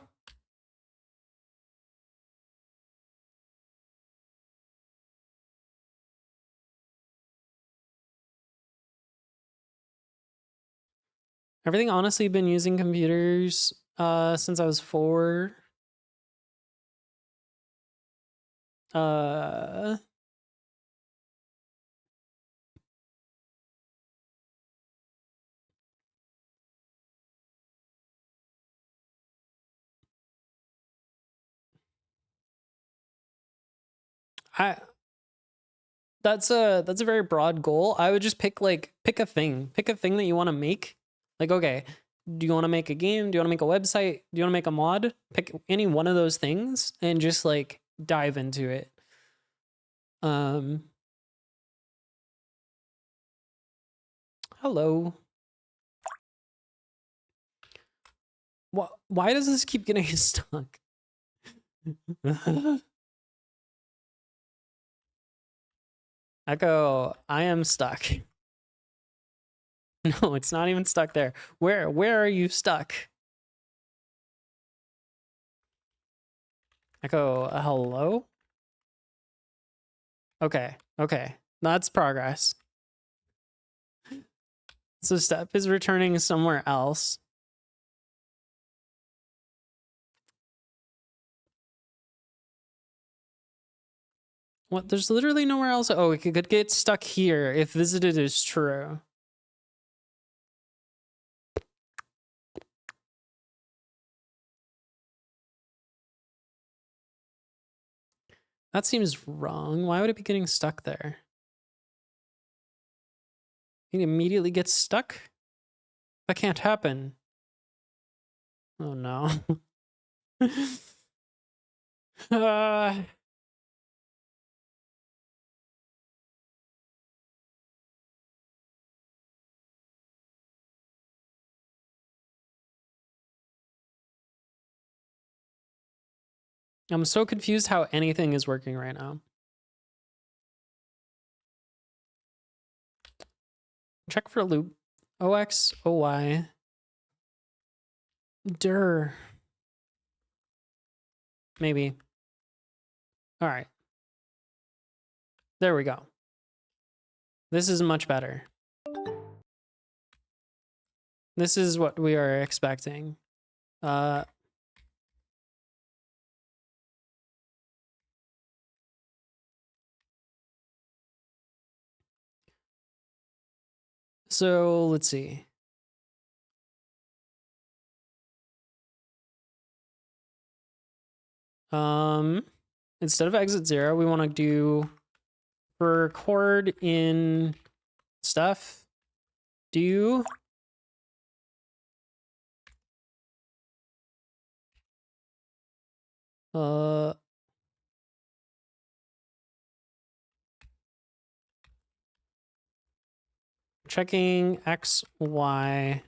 Everything honestly been using computers since I was 4. I that's a very broad goal. I would just pick a thing. Pick a thing that you want to make. Like, okay, do you want to make a game? Do you want to make a website? Do you want to make a mod? Pick any one of those things and just like dive into it. Hello. Why does this keep getting stuck? Echo, I am stuck. No, it's not even stuck there. Where are you stuck? Echo, hello? Okay, okay. That's progress. So step is returning somewhere else. What? There's literally nowhere else. Oh, it could get stuck here if visited is true. That seems wrong. Why would it be getting stuck there? It immediately gets stuck? That can't happen. Oh no. I'm so confused how anything is working right now. Check for loop. OX, OY. Dir. Maybe. All right. There we go. This is much better. This is what we are expecting. So let's see. Instead of exit 0, we want to do for chord in stuff, do checking x, y.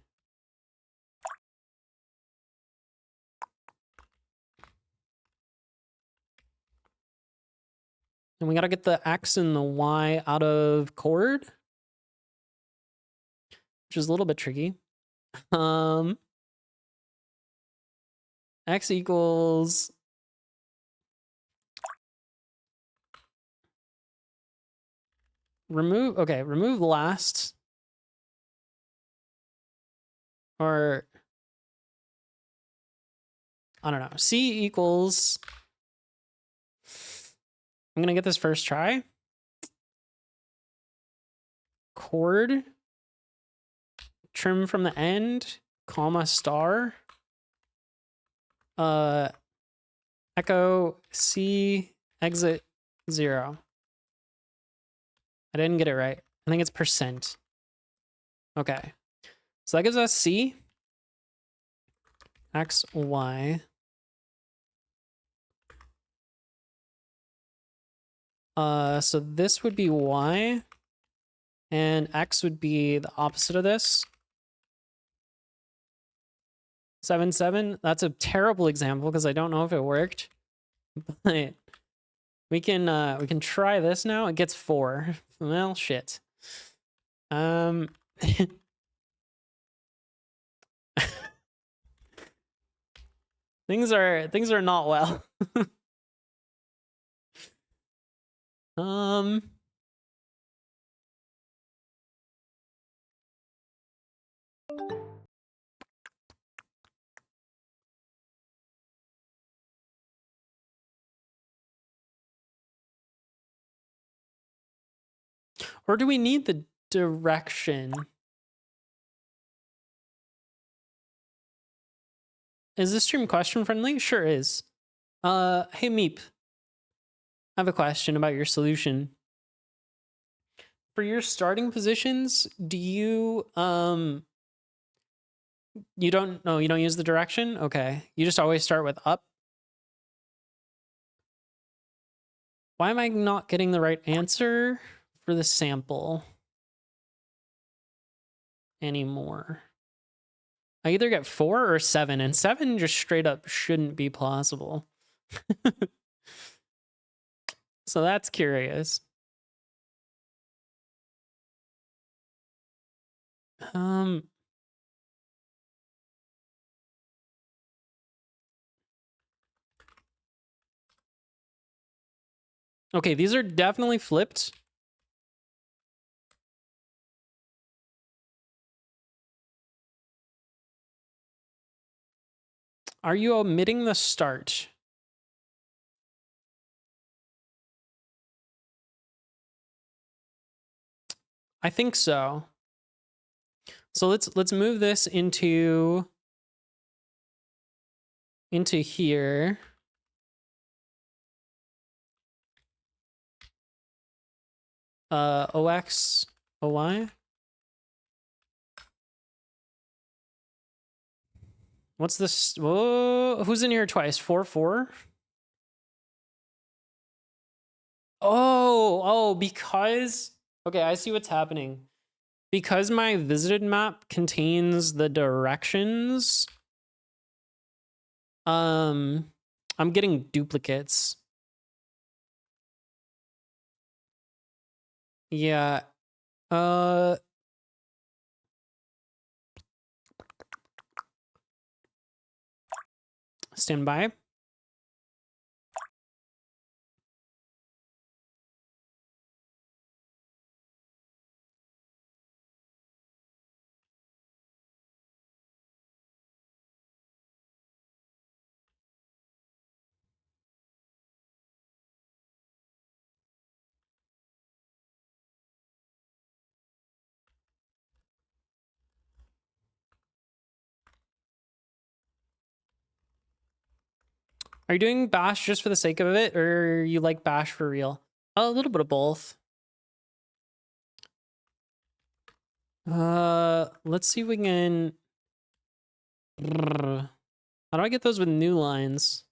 And we got to get the x and the y out of chord, which is a little bit tricky. X equals remove last, or I don't know. C equals, I'm gonna get this first try. Chord, trim from the end, comma, star. Echo C exit 0. I didn't get it right. I think it's percent. Okay. So that gives us C, X, Y. So this would be Y, and X would be the opposite of this. 7, 7. That's a terrible example because I don't know if it worked. But we can try this now. It gets 4. Well, shit. Things are not well. Or do we need the direction? Is this stream question friendly? Sure is. Hey Meep, I have a question about your solution. For your starting positions, do you you don't use the direction? Okay. You just always start with up. Why am I not getting the right answer for the sample anymore? I either get 4 or 7, and 7 just straight up shouldn't be plausible. So that's curious. Okay, these are definitely flipped. Are you omitting the start? I think so. So let's move this into here. OX, OY. What's this? Whoa, who's in here twice? 4, 4. Oh, because, okay, I see what's happening. Because my visited map contains the directions, I'm getting duplicates. Yeah. Stand by. Are you doing Bash just for the sake of it, or you like Bash for real? A little bit of both. Let's see if we can. How do I get those with new lines?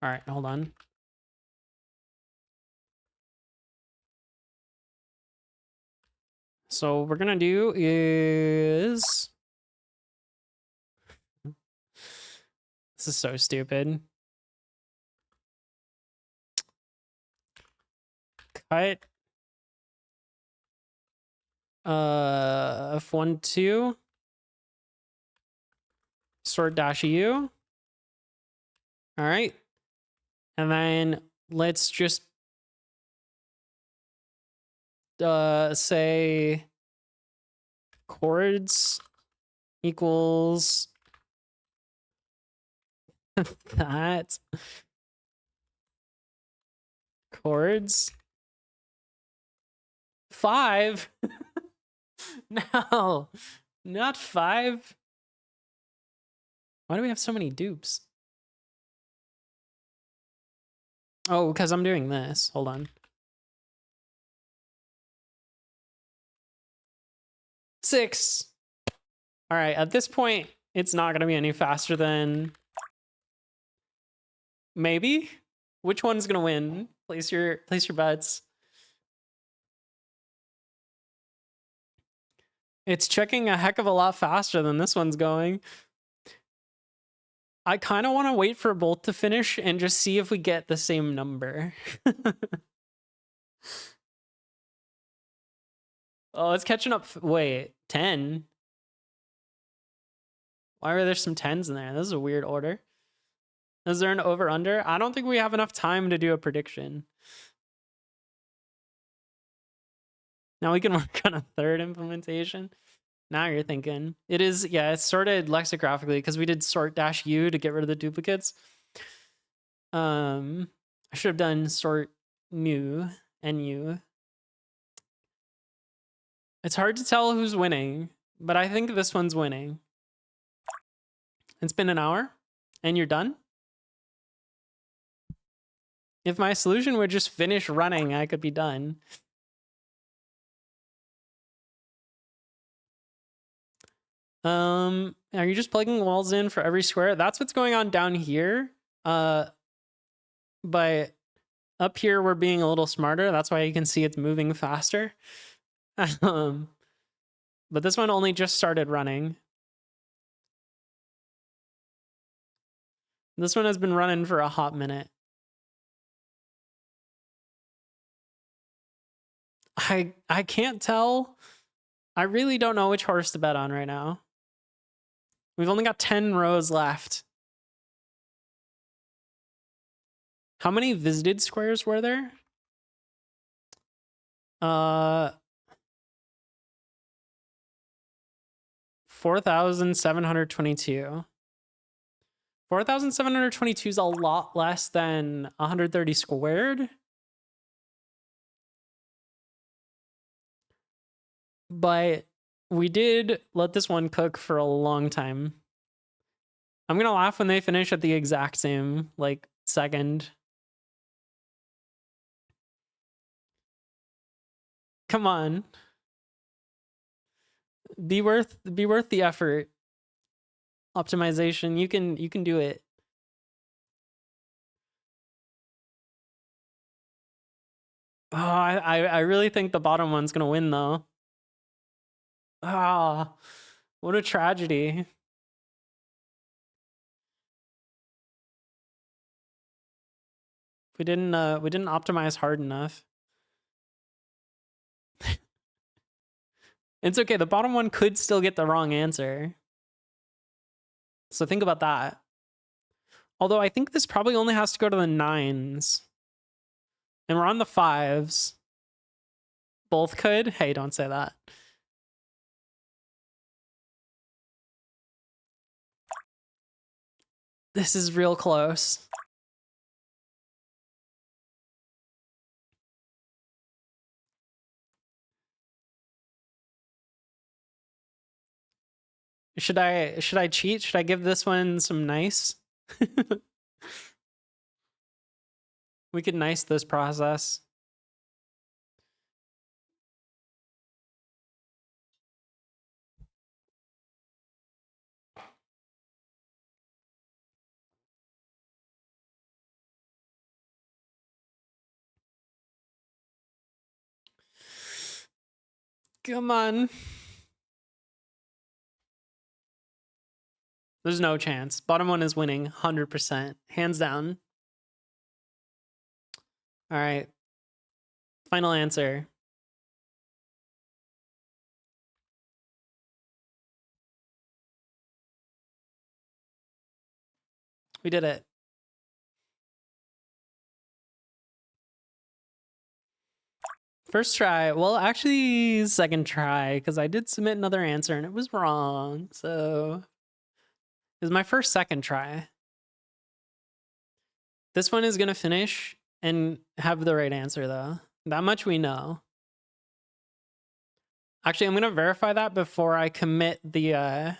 All right, hold on. So what we're gonna do is this is so stupid. Cut F1 2 sort dash U. All right, and then let's just say chords equals that chords 5. No, not 5. Why do we have so many dupes? Oh, because I'm doing this. Hold on. 6. All right, at this point, it's not going to be any faster than maybe. Which one's going to win? Place your bets. It's checking a heck of a lot faster than this one's going. I kind of want to wait for both to finish and just see if we get the same number. Oh, it's catching up. Wait, 10? Why are there some 10s in there? This is a weird order. Is there an over-under? I don't think we have enough time to do a prediction. Now we can work on a third implementation. Now you're thinking. It is, yeah, it's sorted lexicographically because we did sort dash U to get rid of the duplicates. I should have done sort new NU. It's hard to tell who's winning, but I think this one's winning. It's been an hour and you're done. If my solution would just finish running, I could be done. Are you just plugging walls in for every square? That's what's going on down here. But up here we're being a little smarter. That's why you can see it's moving faster. But this one only just started running. This one has been running for a hot minute. I can't tell. I really don't know which horse to bet on right now. We've only got 10 rows left. How many visited squares were there? 4,722. 4,722 is a lot less than 130 squared. But we did let this one cook for a long time. I'm gonna laugh when they finish at the exact same, like, second. Come on. Be worth the effort. Optimization, you can do it. Oh, I really think the bottom one's gonna win though. Ah, what a tragedy. We didn't optimize hard enough. It's okay, the bottom one could still get the wrong answer. So think about that. Although I think this probably only has to go to the 9s. And we're on the 5s. Both could? Hey, don't say that. This is real close. Should I cheat? Should I give this one some nice? We could nice this process. Come on. There's no chance. Bottom one is winning 100%. Hands down. All right. Final answer. We did it. First try. Well, actually, second try, because I did submit another answer and it was wrong. So it was my second try. This one is going to finish and have the right answer, though. That much we know. Actually, I'm going to verify that before I commit the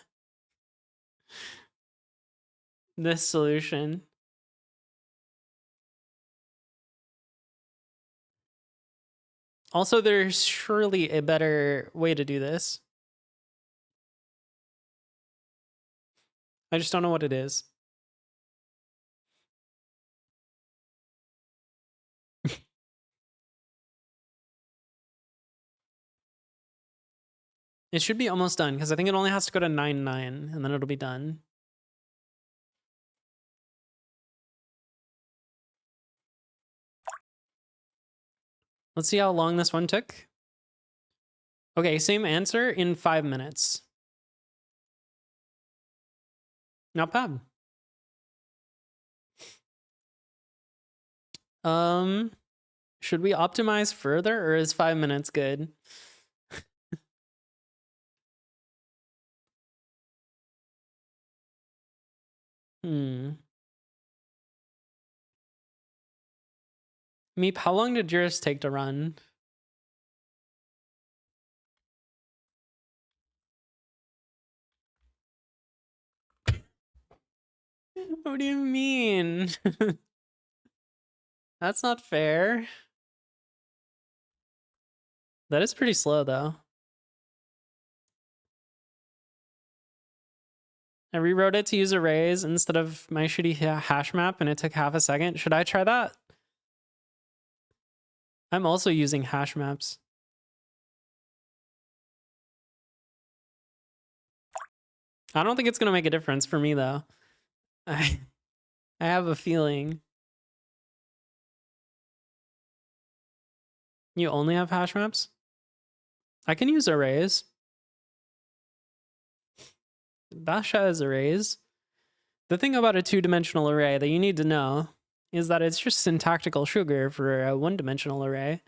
this solution. Also, there's surely a better way to do this. I just don't know what it is. It should be almost done, because I think it only has to go to 9-9, and then it'll be done. Let's see how long this one took. Okay, same answer in 5 minutes. Not bad. Should we optimize further, or is 5 minutes good? Meep, how long did yours take to run? What do you mean? That's not fair. That is pretty slow, though. I rewrote it to use arrays instead of my shitty hash map, and it took half a second. Should I try that? I'm also using hash maps. I don't think it's going to make a difference for me, though. I have a feeling. You only have hash maps? I can use arrays. Bash has arrays. The thing about a two-dimensional array that you need to know is that it's just syntactical sugar for a one-dimensional array.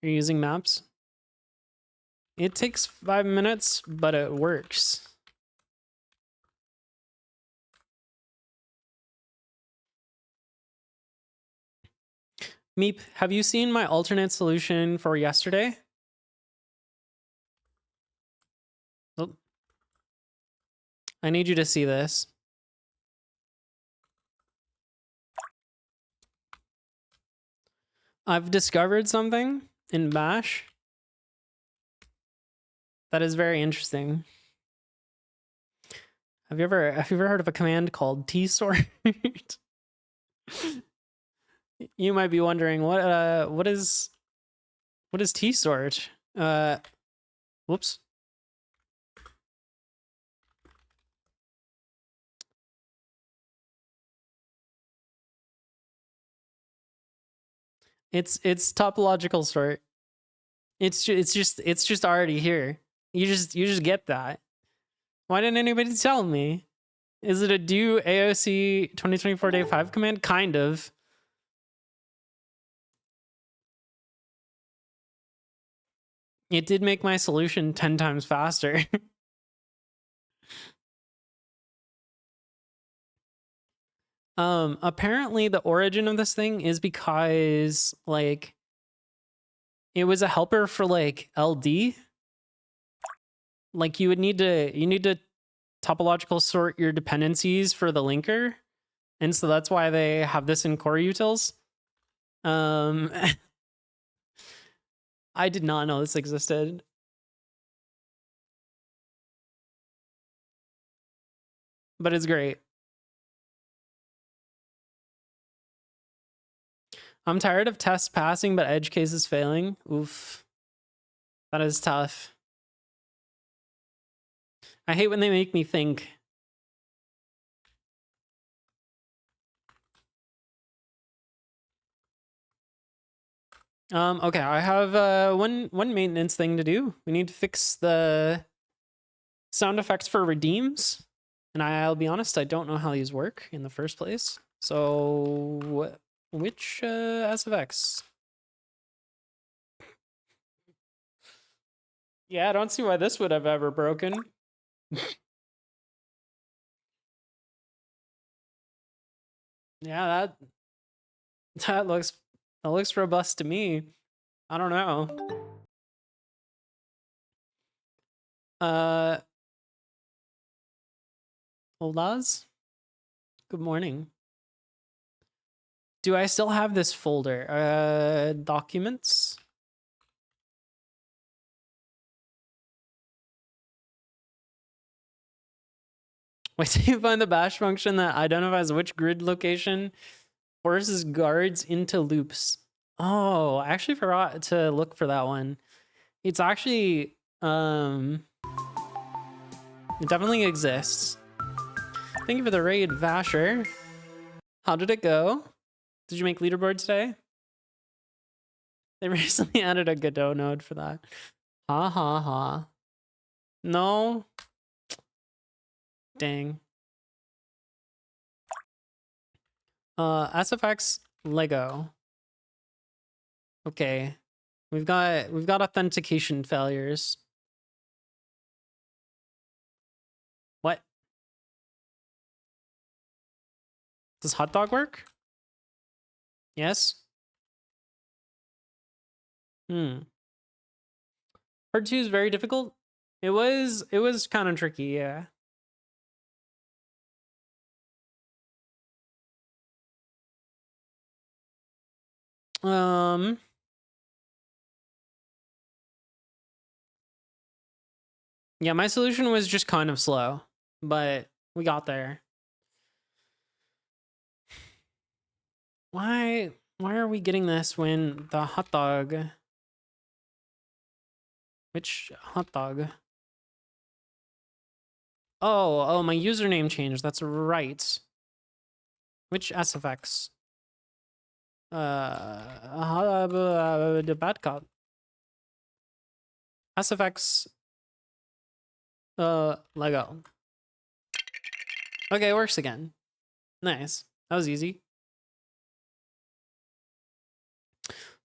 You're using maps? It takes 5 minutes, but it works. Meep, have you seen my alternate solution for yesterday? Oh. I need you to see this. I've discovered something in Bash that is very interesting. Have you ever heard of a command called tsort? You might be wondering what is tsort? Whoops. It's topological sort. It's just already here. You just get that. Why didn't anybody tell me? Is it a do AOC 2024 day 5 command? Kind of. It did make my solution 10 times faster. Apparently the origin of this thing is because, like, it was a helper for like LD. Like you need to topological sort your dependencies for the linker. And so that's why they have this in core utils. I did not know this existed. But it's great. I'm tired of tests passing, but edge cases failing. Oof. That is tough. I hate when they make me think. Okay, I have one maintenance thing to do. We need to fix the sound effects for redeems. And I'll be honest, I don't know how these work in the first place. So which SFX? Yeah, I don't see why this would have ever broken. Yeah, that looks robust to me. I don't know. Olaz? Good morning. Do I still have this folder? Documents? Wait till you find the bash function that identifies which grid location forces guards into loops. Oh, I actually forgot to look for that one. It's actually, it definitely exists. Thank you for the raid, Vasher. How did it go? Did you make leaderboard today? They recently added a Godot node for that. Ha ha ha. No. Dang. SFX Lego. Okay. We've got authentication failures. What? Does hot dog work? Yes. Part 2 is very difficult. It was kind of tricky, yeah. Yeah, my solution was just kind of slow, but we got there. Why are we getting this when the hot dog? Which hot dog? Oh, my username changed. That's right. Which SFX? The bad cop. SFX. Lego. Okay, it works again. Nice. That was easy.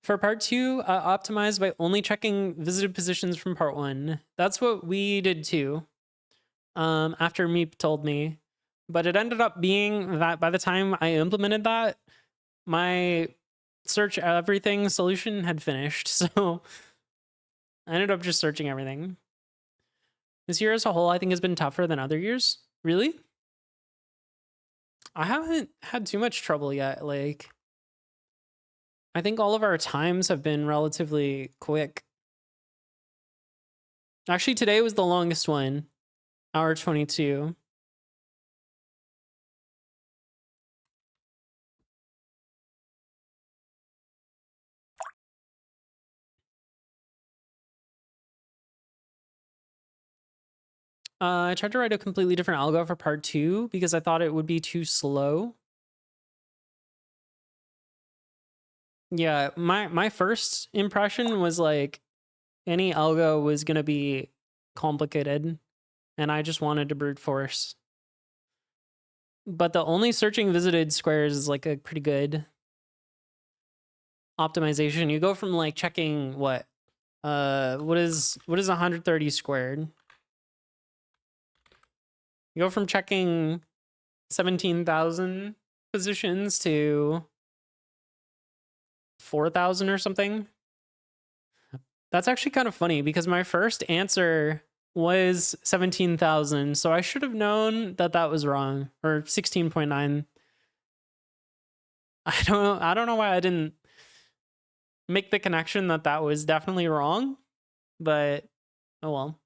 For part 2, optimized by only checking visited positions from part 1. That's what we did too. After Meep told me. But it ended up being that by the time I implemented that, my search everything solution had finished. So I ended up just searching everything. This year as a whole, I think has been tougher than other years. Really? I haven't had too much trouble yet. Like, I think all of our times have been relatively quick. Actually, today was the longest one. Hour 22. I tried to write a completely different algo for part 2 because I thought it would be too slow. Yeah, my first impression was like any algo was going to be complicated and I just wanted to brute force. But the only searching visited squares is like a pretty good optimization. You go from like checking what is 130 squared? You go from checking 17,000 positions to 4,000 or something. That's actually kind of funny because my first answer was 17,000, so I should have known that that was wrong, or 16.9. I don't know why I didn't make the connection that that was definitely wrong, but oh well.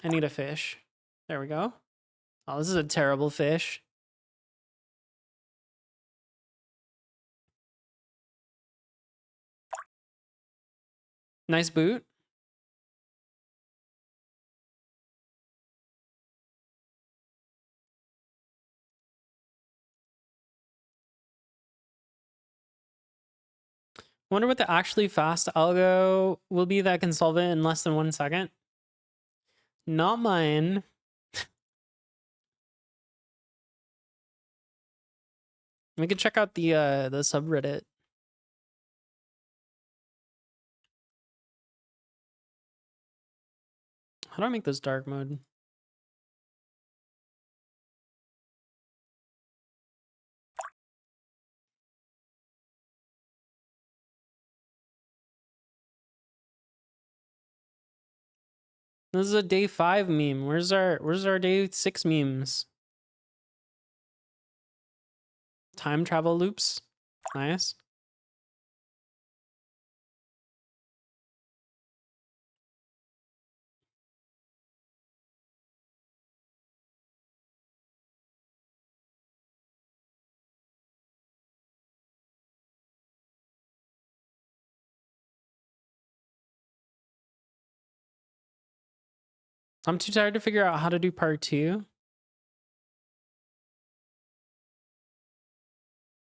I need a fish. There we go. Oh, this is a terrible fish. Nice boot. Wonder what the actually fast algo will be that can solve it in less than 1 second. Not mine. We could check out the subreddit. How do I make this dark mode? This is a day 5 meme. Where's our day 6 memes? Time travel loops. Nice. I'm too tired to figure out how to do part 2.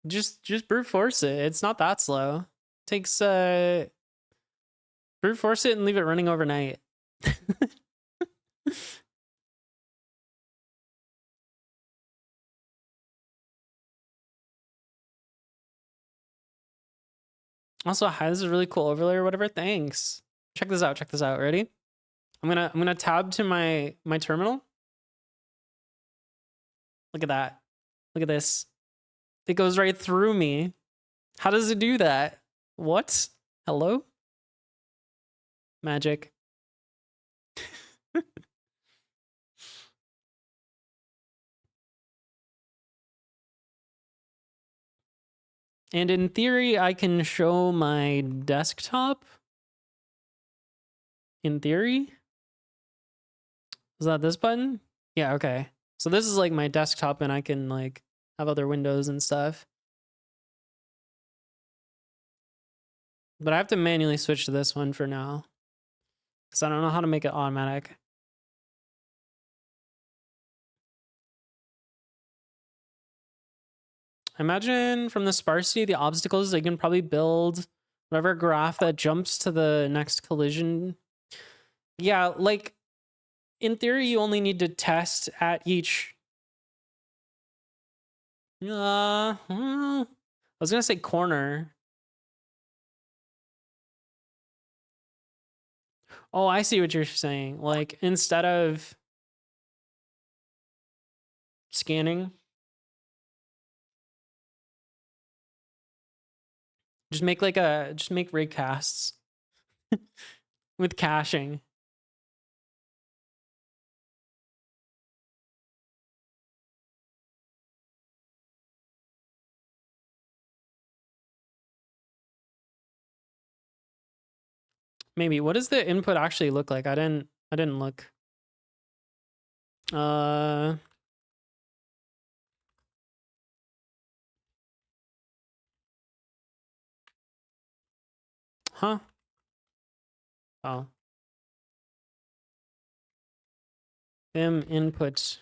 Just brute force it. It's not that slow. Takes brute force it and leave it running overnight. Also, hi, this is a really cool overlay or whatever. Thanks. Check this out. Check this out. Ready? I'm gonna tab to my terminal. Look at that. Look at this. It goes right through me. How does it do that? What? Hello? Magic. And in theory, I can show my desktop. In theory? Is that this button? Yeah, okay. So this is like my desktop and I can like have other windows and stuff. But I have to manually switch to this one for now, because I don't know how to make it automatic. I imagine from the sparsity of the obstacles, they can probably build whatever graph that jumps to the next collision. Yeah, like in theory, you only need to test at each. I was gonna say corner. Oh, I see what you're saying. Like instead of scanning, just make rig casts with caching. Maybe. What does the input actually look like? I didn't look. Huh. Oh. Vim input.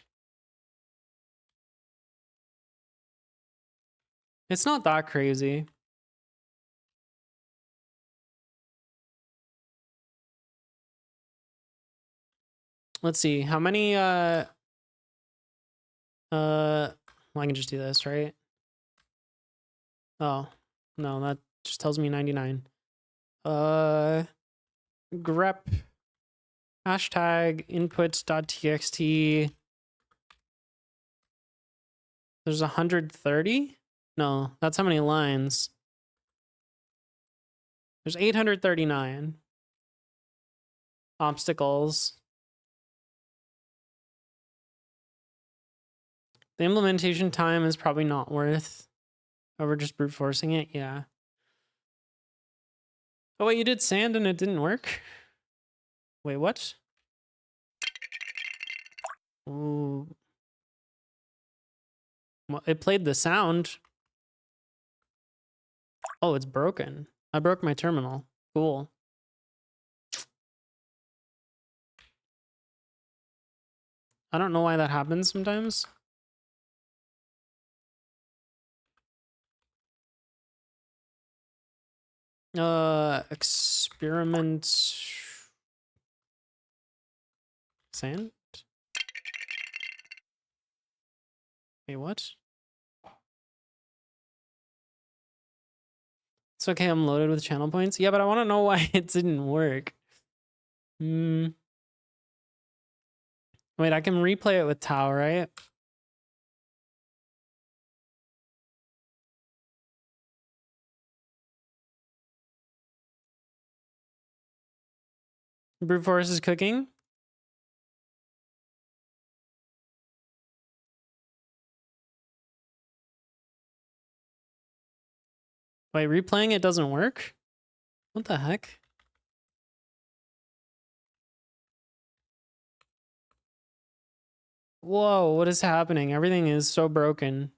It's not that crazy. Let's see. How many well, I can just do this, right? Oh, no, that just tells me 99. Grep hashtag inputs.txt. There's 130? No, that's how many lines. There's 839 obstacles. The implementation time is probably not worth over just brute forcing it. Yeah. Oh, wait, you did sand and it didn't work? Wait, what? Ooh. Well, it played the sound. Oh, it's broken. I broke my terminal. Cool. I don't know why that happens sometimes. Experiment sand? Wait, what? It's okay, I'm loaded with channel points. Yeah, but I want to know why it didn't work. Wait, I can replay it with Tau, right? Brute force is cooking. Wait, replaying it doesn't work? What the heck? Whoa, what is happening? Everything is so broken.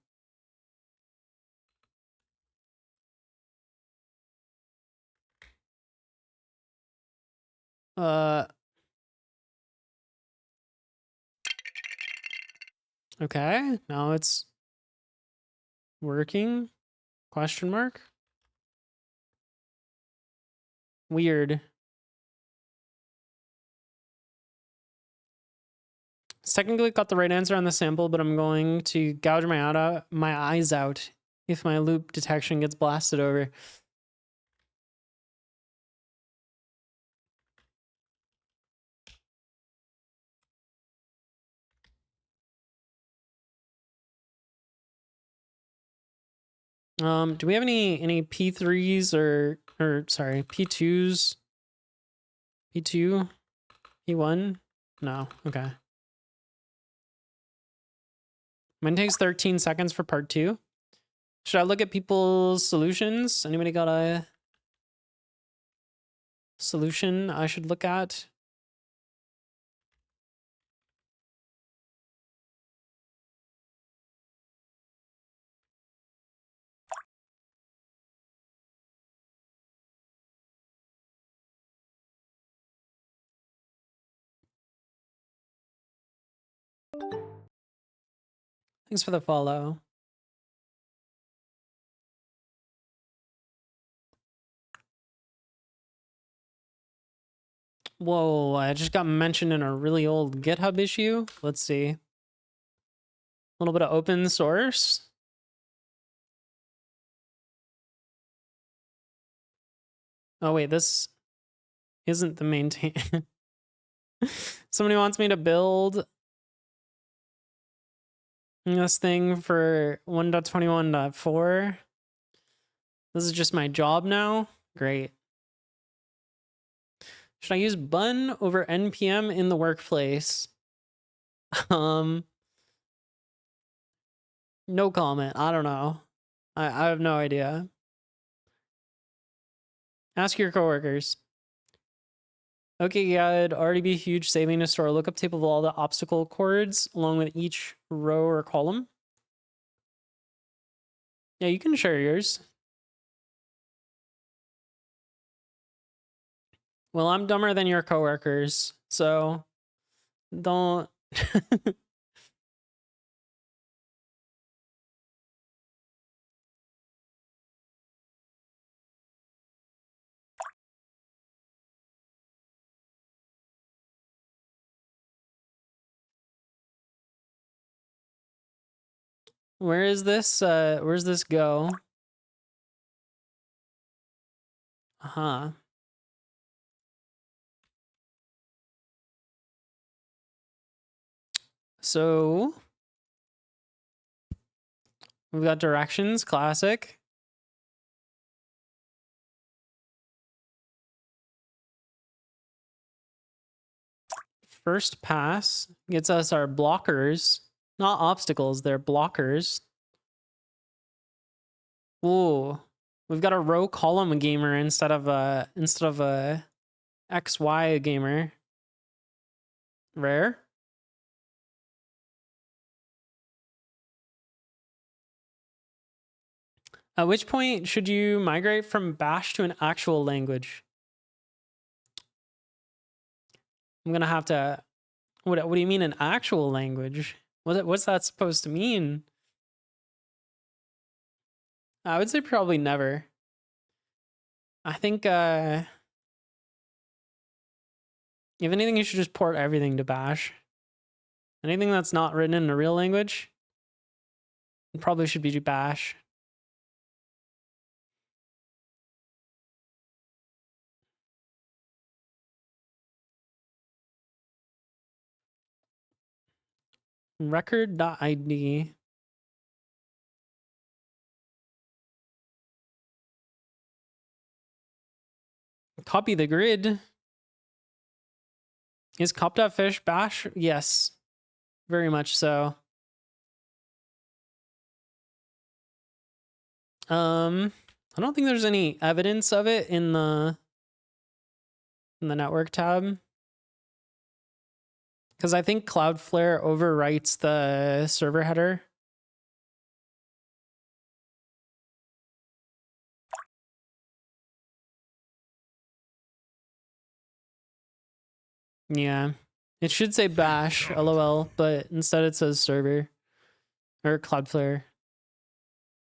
Okay, now it's working? Question mark? Weird. It's technically got the right answer on the sample, but I'm going to gouge my eyes out if my loop detection gets blasted over. Do we have any P3s or sorry, P2s? P2? P1? No, okay. Mine takes 13 seconds for part 2. Should I look at people's solutions? Anybody got a solution I should look at? Thanks for the follow. Whoa, I just got mentioned in a really old GitHub issue. Let's see. A little bit of open source. Oh wait, this isn't the maintain. Somebody wants me to build this thing for 1.21.4. This is just my job now. Great. Should I use bun over npm in the workplace? No comment. I don't know. I have no idea. Ask your coworkers. Okay, yeah, it'd already be a huge saving to store a lookup table of all the obstacle chords along with each row or column. Yeah, you can share yours. Well, I'm dumber than your coworkers, so don't. Where is this? Where's this go? Uh-huh. So We've got directions, classic. First pass gets us our blockers. Not obstacles, they're blockers. Ooh. We've got a row column gamer instead of a XY gamer. Rare. At which point should you migrate from Bash to an actual language? I'm gonna have to. What do you mean an actual language? What's that supposed to mean? I would say probably never. I think if anything, you should just port everything to Bash. Anything that's not written in a real language probably should be Bash. Record.id. Copy the grid. Is cop.fish Bash? Yes. Very much so. I don't think there's any evidence of it in the network tab. Because I think Cloudflare overwrites the server header. Yeah. It should say bash, lol, but instead it says server. Or Cloudflare.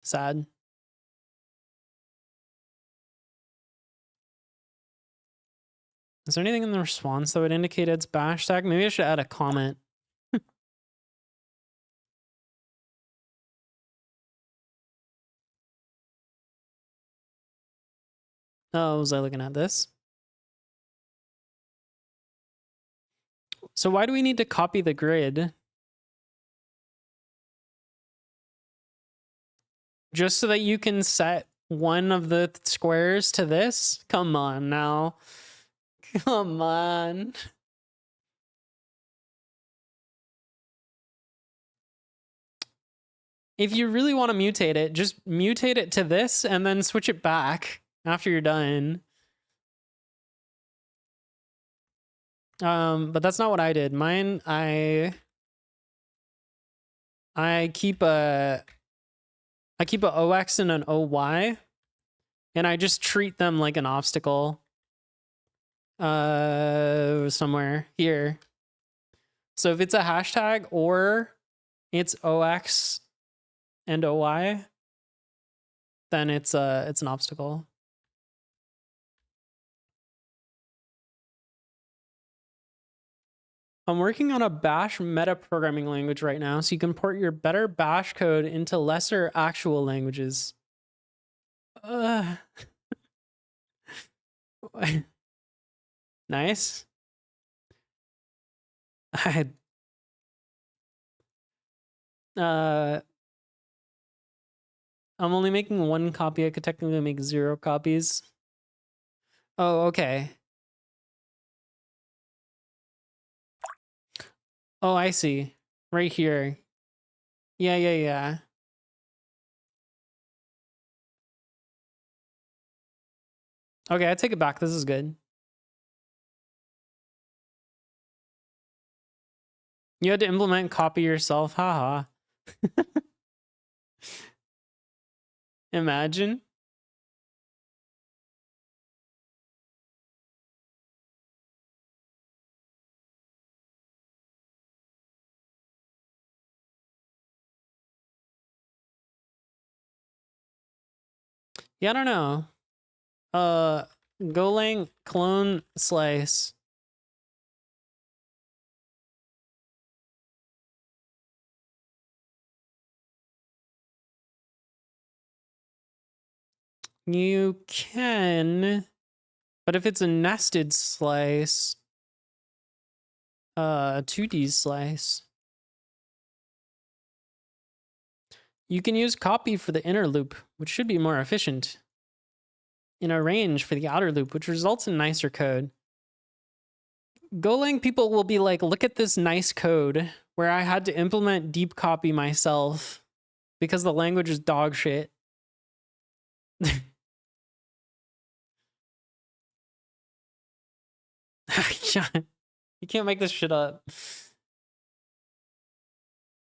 Sad. Is there anything in the response that would indicate it's bash tag? Maybe I should add a comment. Oh, was I looking at this? So why do we need to copy the grid? Just so that you can set one of the squares to this? Come on now. Come on. If you really want to mutate it, just mutate it to this and then switch it back after you're done. But that's not what I did. Mine, I keep a OX and an OY, and I just treat them like an obstacle. Somewhere here. So if it's a hashtag or it's OX and OY, then it's an obstacle. I'm working on a Bash meta programming language right now, so you can port your better Bash code into lesser actual languages. Nice. I'm only making one copy. I could technically make 0 copies. Oh, okay. Oh, I see. Right here. Yeah. Okay, I take it back. This is good. You had to implement copy yourself. Haha. Imagine. Yeah, I don't know. Golang clone slice. You can, but if it's a nested slice, 2D slice. You can use copy for the inner loop, which should be more efficient, in arrange for the outer loop, which results in nicer code. Golang people will be like, look at this nice code where I had to implement deep copy myself because the language is dog shit. You can't make this shit up.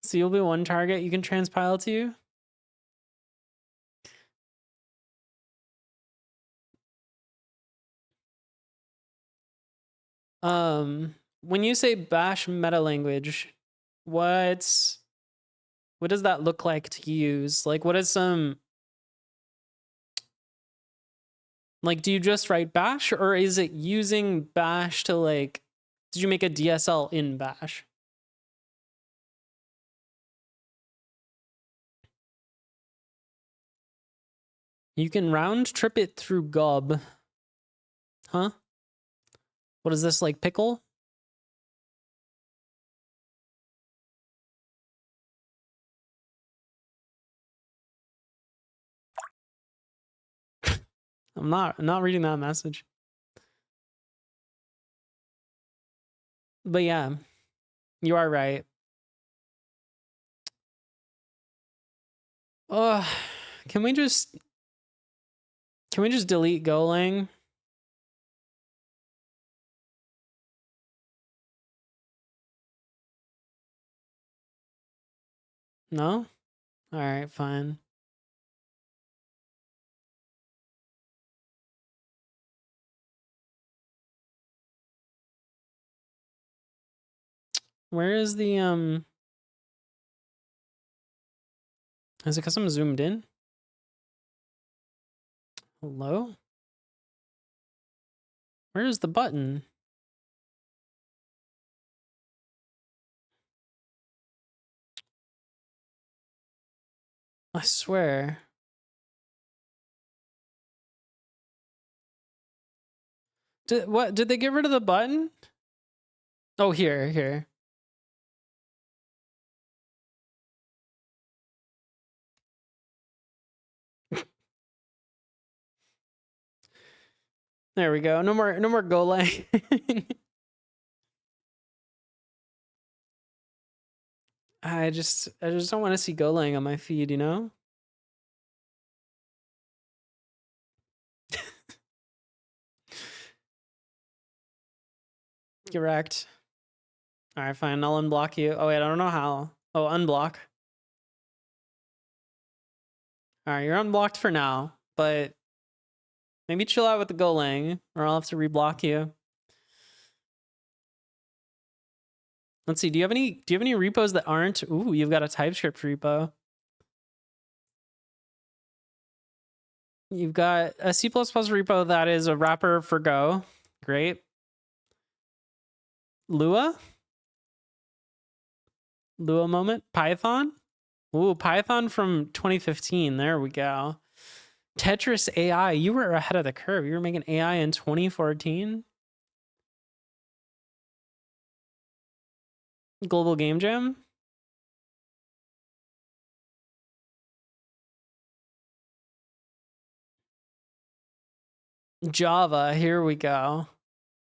So you'll be one target you can transpile to? When you say bash meta language, what does that look like to use? Like, what is some, like, do you just write bash, or is it using bash to, like, did you make a DSL in bash? You can round trip it through gob. Huh? What is this, like pickle? I'm not reading that message. But yeah, you are right. Can we just delete Golang? No? All right, fine. Where is the is it because I'm zoomed in? Hello? Where is the button? I swear. Did they get rid of the button? Oh, here. There we go. No more Golang. I just don't want to see Golang on my feed, you know? Get wrecked. All right, fine. I'll unblock you. Oh wait, I don't know how. Oh, unblock. All right, you're unblocked for now, but maybe chill out with the Golang, or I'll have to reblock you. Let's see. Do you have any repos that aren't? Ooh, you've got a TypeScript repo. You've got a C++ repo that is a wrapper for Go. Great. Lua moment. Python. Ooh, Python from 2015. There we go. Tetris AI. You were ahead of the curve. You were making AI in 2014. Global Game Jam. Java. Here we go.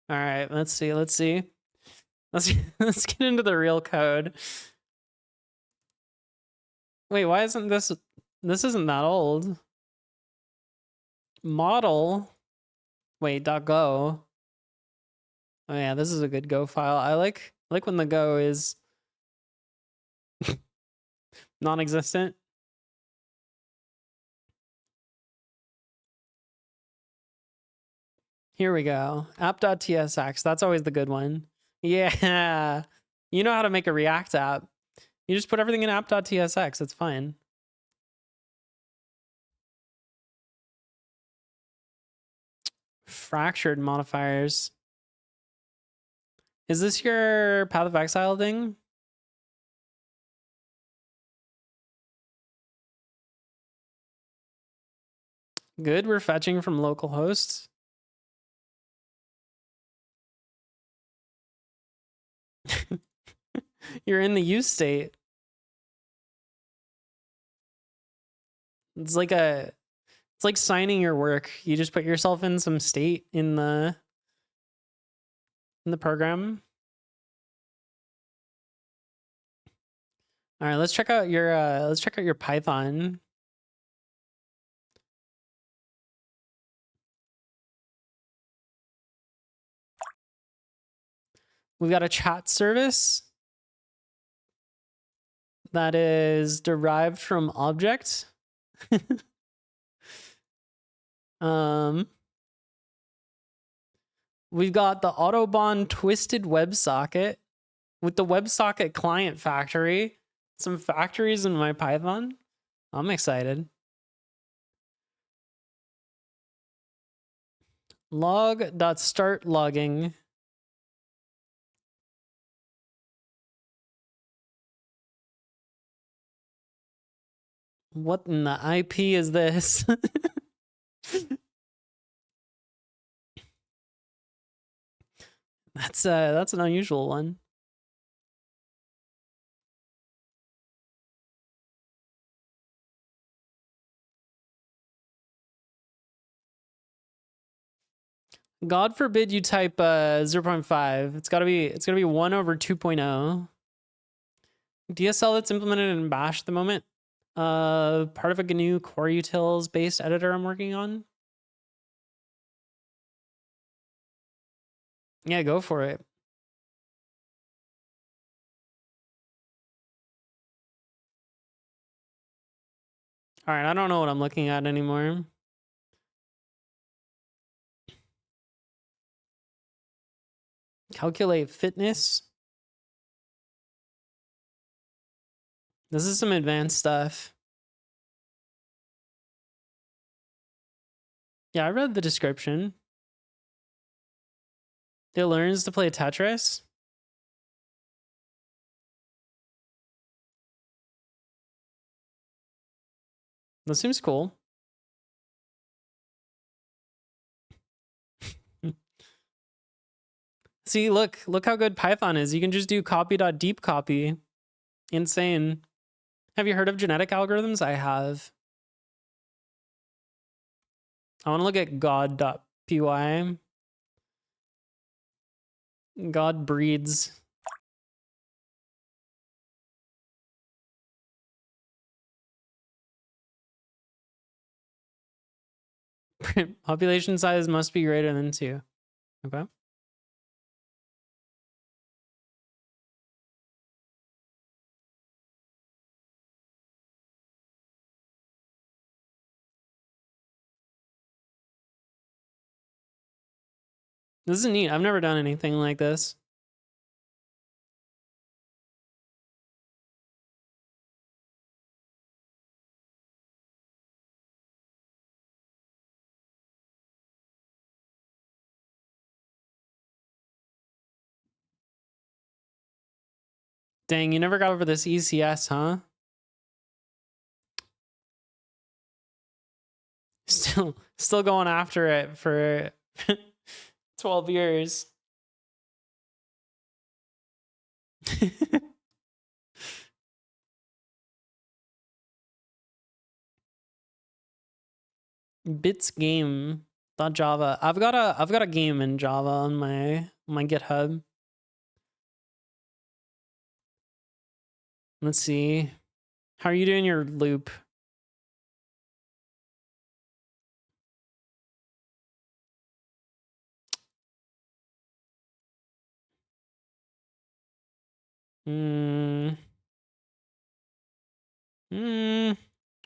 All right, let's see. Let's get into the real code. Wait, why isn't this isn't that old? Model. Wait, .go. Oh yeah, this is a good Go file. I like when the Go is non-existent. Here we go. App.tsx. That's always the good one. Yeah. You know how to make a React app. You just put everything in app.tsx. It's fine. Fractured modifiers. Is this your Path of Exile thing? Good, we're fetching from localhost. You're in the use state. It's like signing your work. You just put yourself in some state in the program. All right, let's check out your Python. We've got a chat service that is derived from object. We've got the Autobahn twisted WebSocket with the WebSocket client factory. Some factories in my Python. I'm excited. Log.start logging. What in the IP is this? That's an unusual one. God forbid you type 0.5. It's gotta be 1/2.0. DSL that's implemented in Bash at the moment. Part of a GNU Core Utils based editor I'm working on. Yeah, go for it. All right, I don't know what I'm looking at anymore. Calculate fitness. This is some advanced stuff. Yeah, I read the description. It learns to play Tetris. That seems cool. See, look how good Python is. You can just do copy.deep copy. Insane. Have you heard of genetic algorithms? I have. I want to look at god.py. God breeds. Population size must be greater than 2. Okay. This is neat. I've never done anything like this. Dang, you never got over this ECS, huh? Still going after it for 12 years. Bits game .java. I've got a game in Java on my GitHub. Let's see. How are you doing your loop?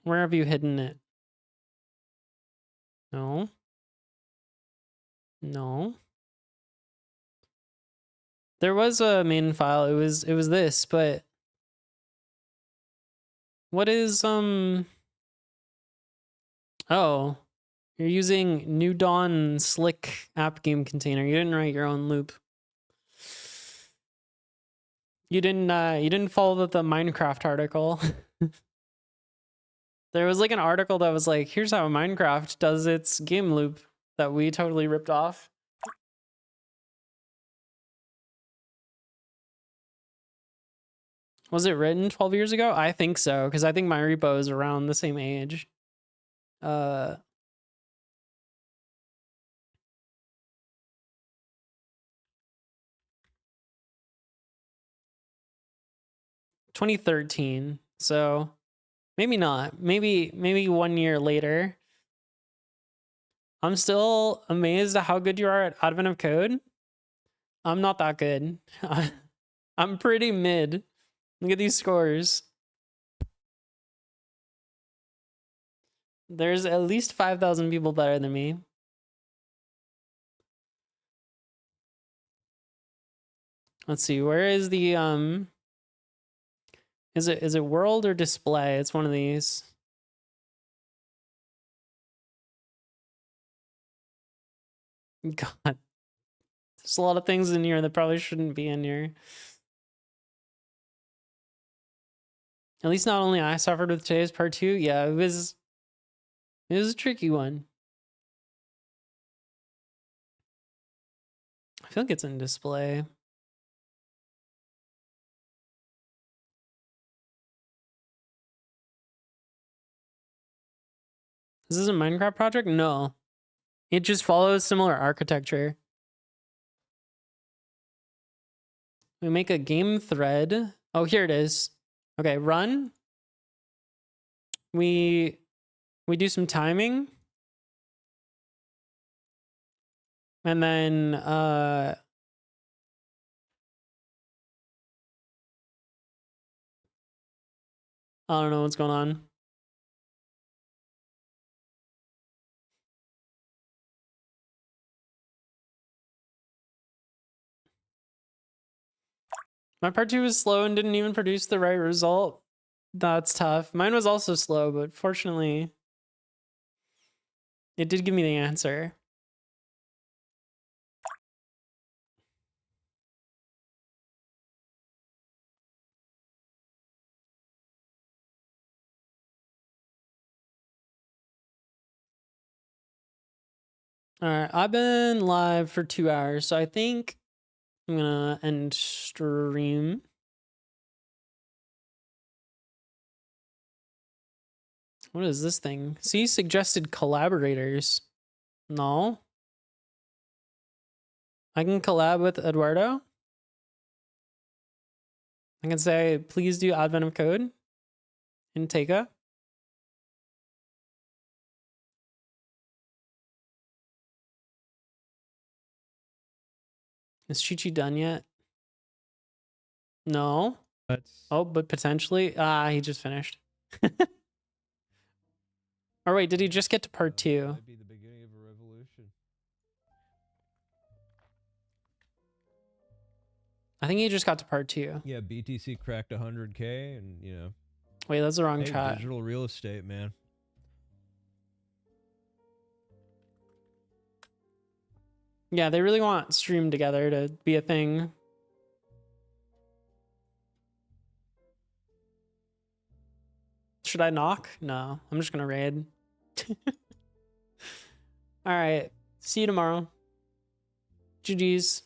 Where have you hidden it? No. No. There was a main file. It was this, but what is oh, you're using New Dawn Slick app game container. You didn't write your own loop. You didn't follow the Minecraft article. There was like an article that was like, here's how Minecraft does its game loop that we totally ripped off. Was it written 12 years ago? I think so, because I think my repo is around the same age. Uh 2013. So maybe not. Maybe 1 year later. I'm still amazed at how good you are at Advent of Code. I'm not that good. I'm pretty mid. Look at these scores. There's at least 5,000 people better than me. Let's see. Where is the is it world or display? It's one of these. God. There's a lot of things in here that probably shouldn't be in here. At least not only I suffered with today's part 2. Yeah, it was a tricky one. I feel like it's in display. Is this a Minecraft project? No. It just follows similar architecture. We make a game thread. Oh, here it is. Okay, run. We do some timing. And then I don't know what's going on. My part 2 was slow and didn't even produce the right result. That's tough. Mine was also slow, but fortunately, it did give me the answer. All right, I've been live for 2 hours, so I think I'm gonna end stream. What is this thing? See suggested collaborators. No. I can collab with Eduardo. I can say, please do Advent of Code in Teika. Is Chi-Chi done yet? No. Oh, but potentially. Ah, he just finished. Or wait, did he just get to part 2? Might be the beginning of a revolution. I think he just got to part 2. Yeah, BTC cracked 100K, and you know. Wait, that's the wrong Hey, chat. digital real estate, man. Yeah, they really want Stream Together to be a thing. Should I knock? No, I'm just gonna raid. All right, see you tomorrow. GG's.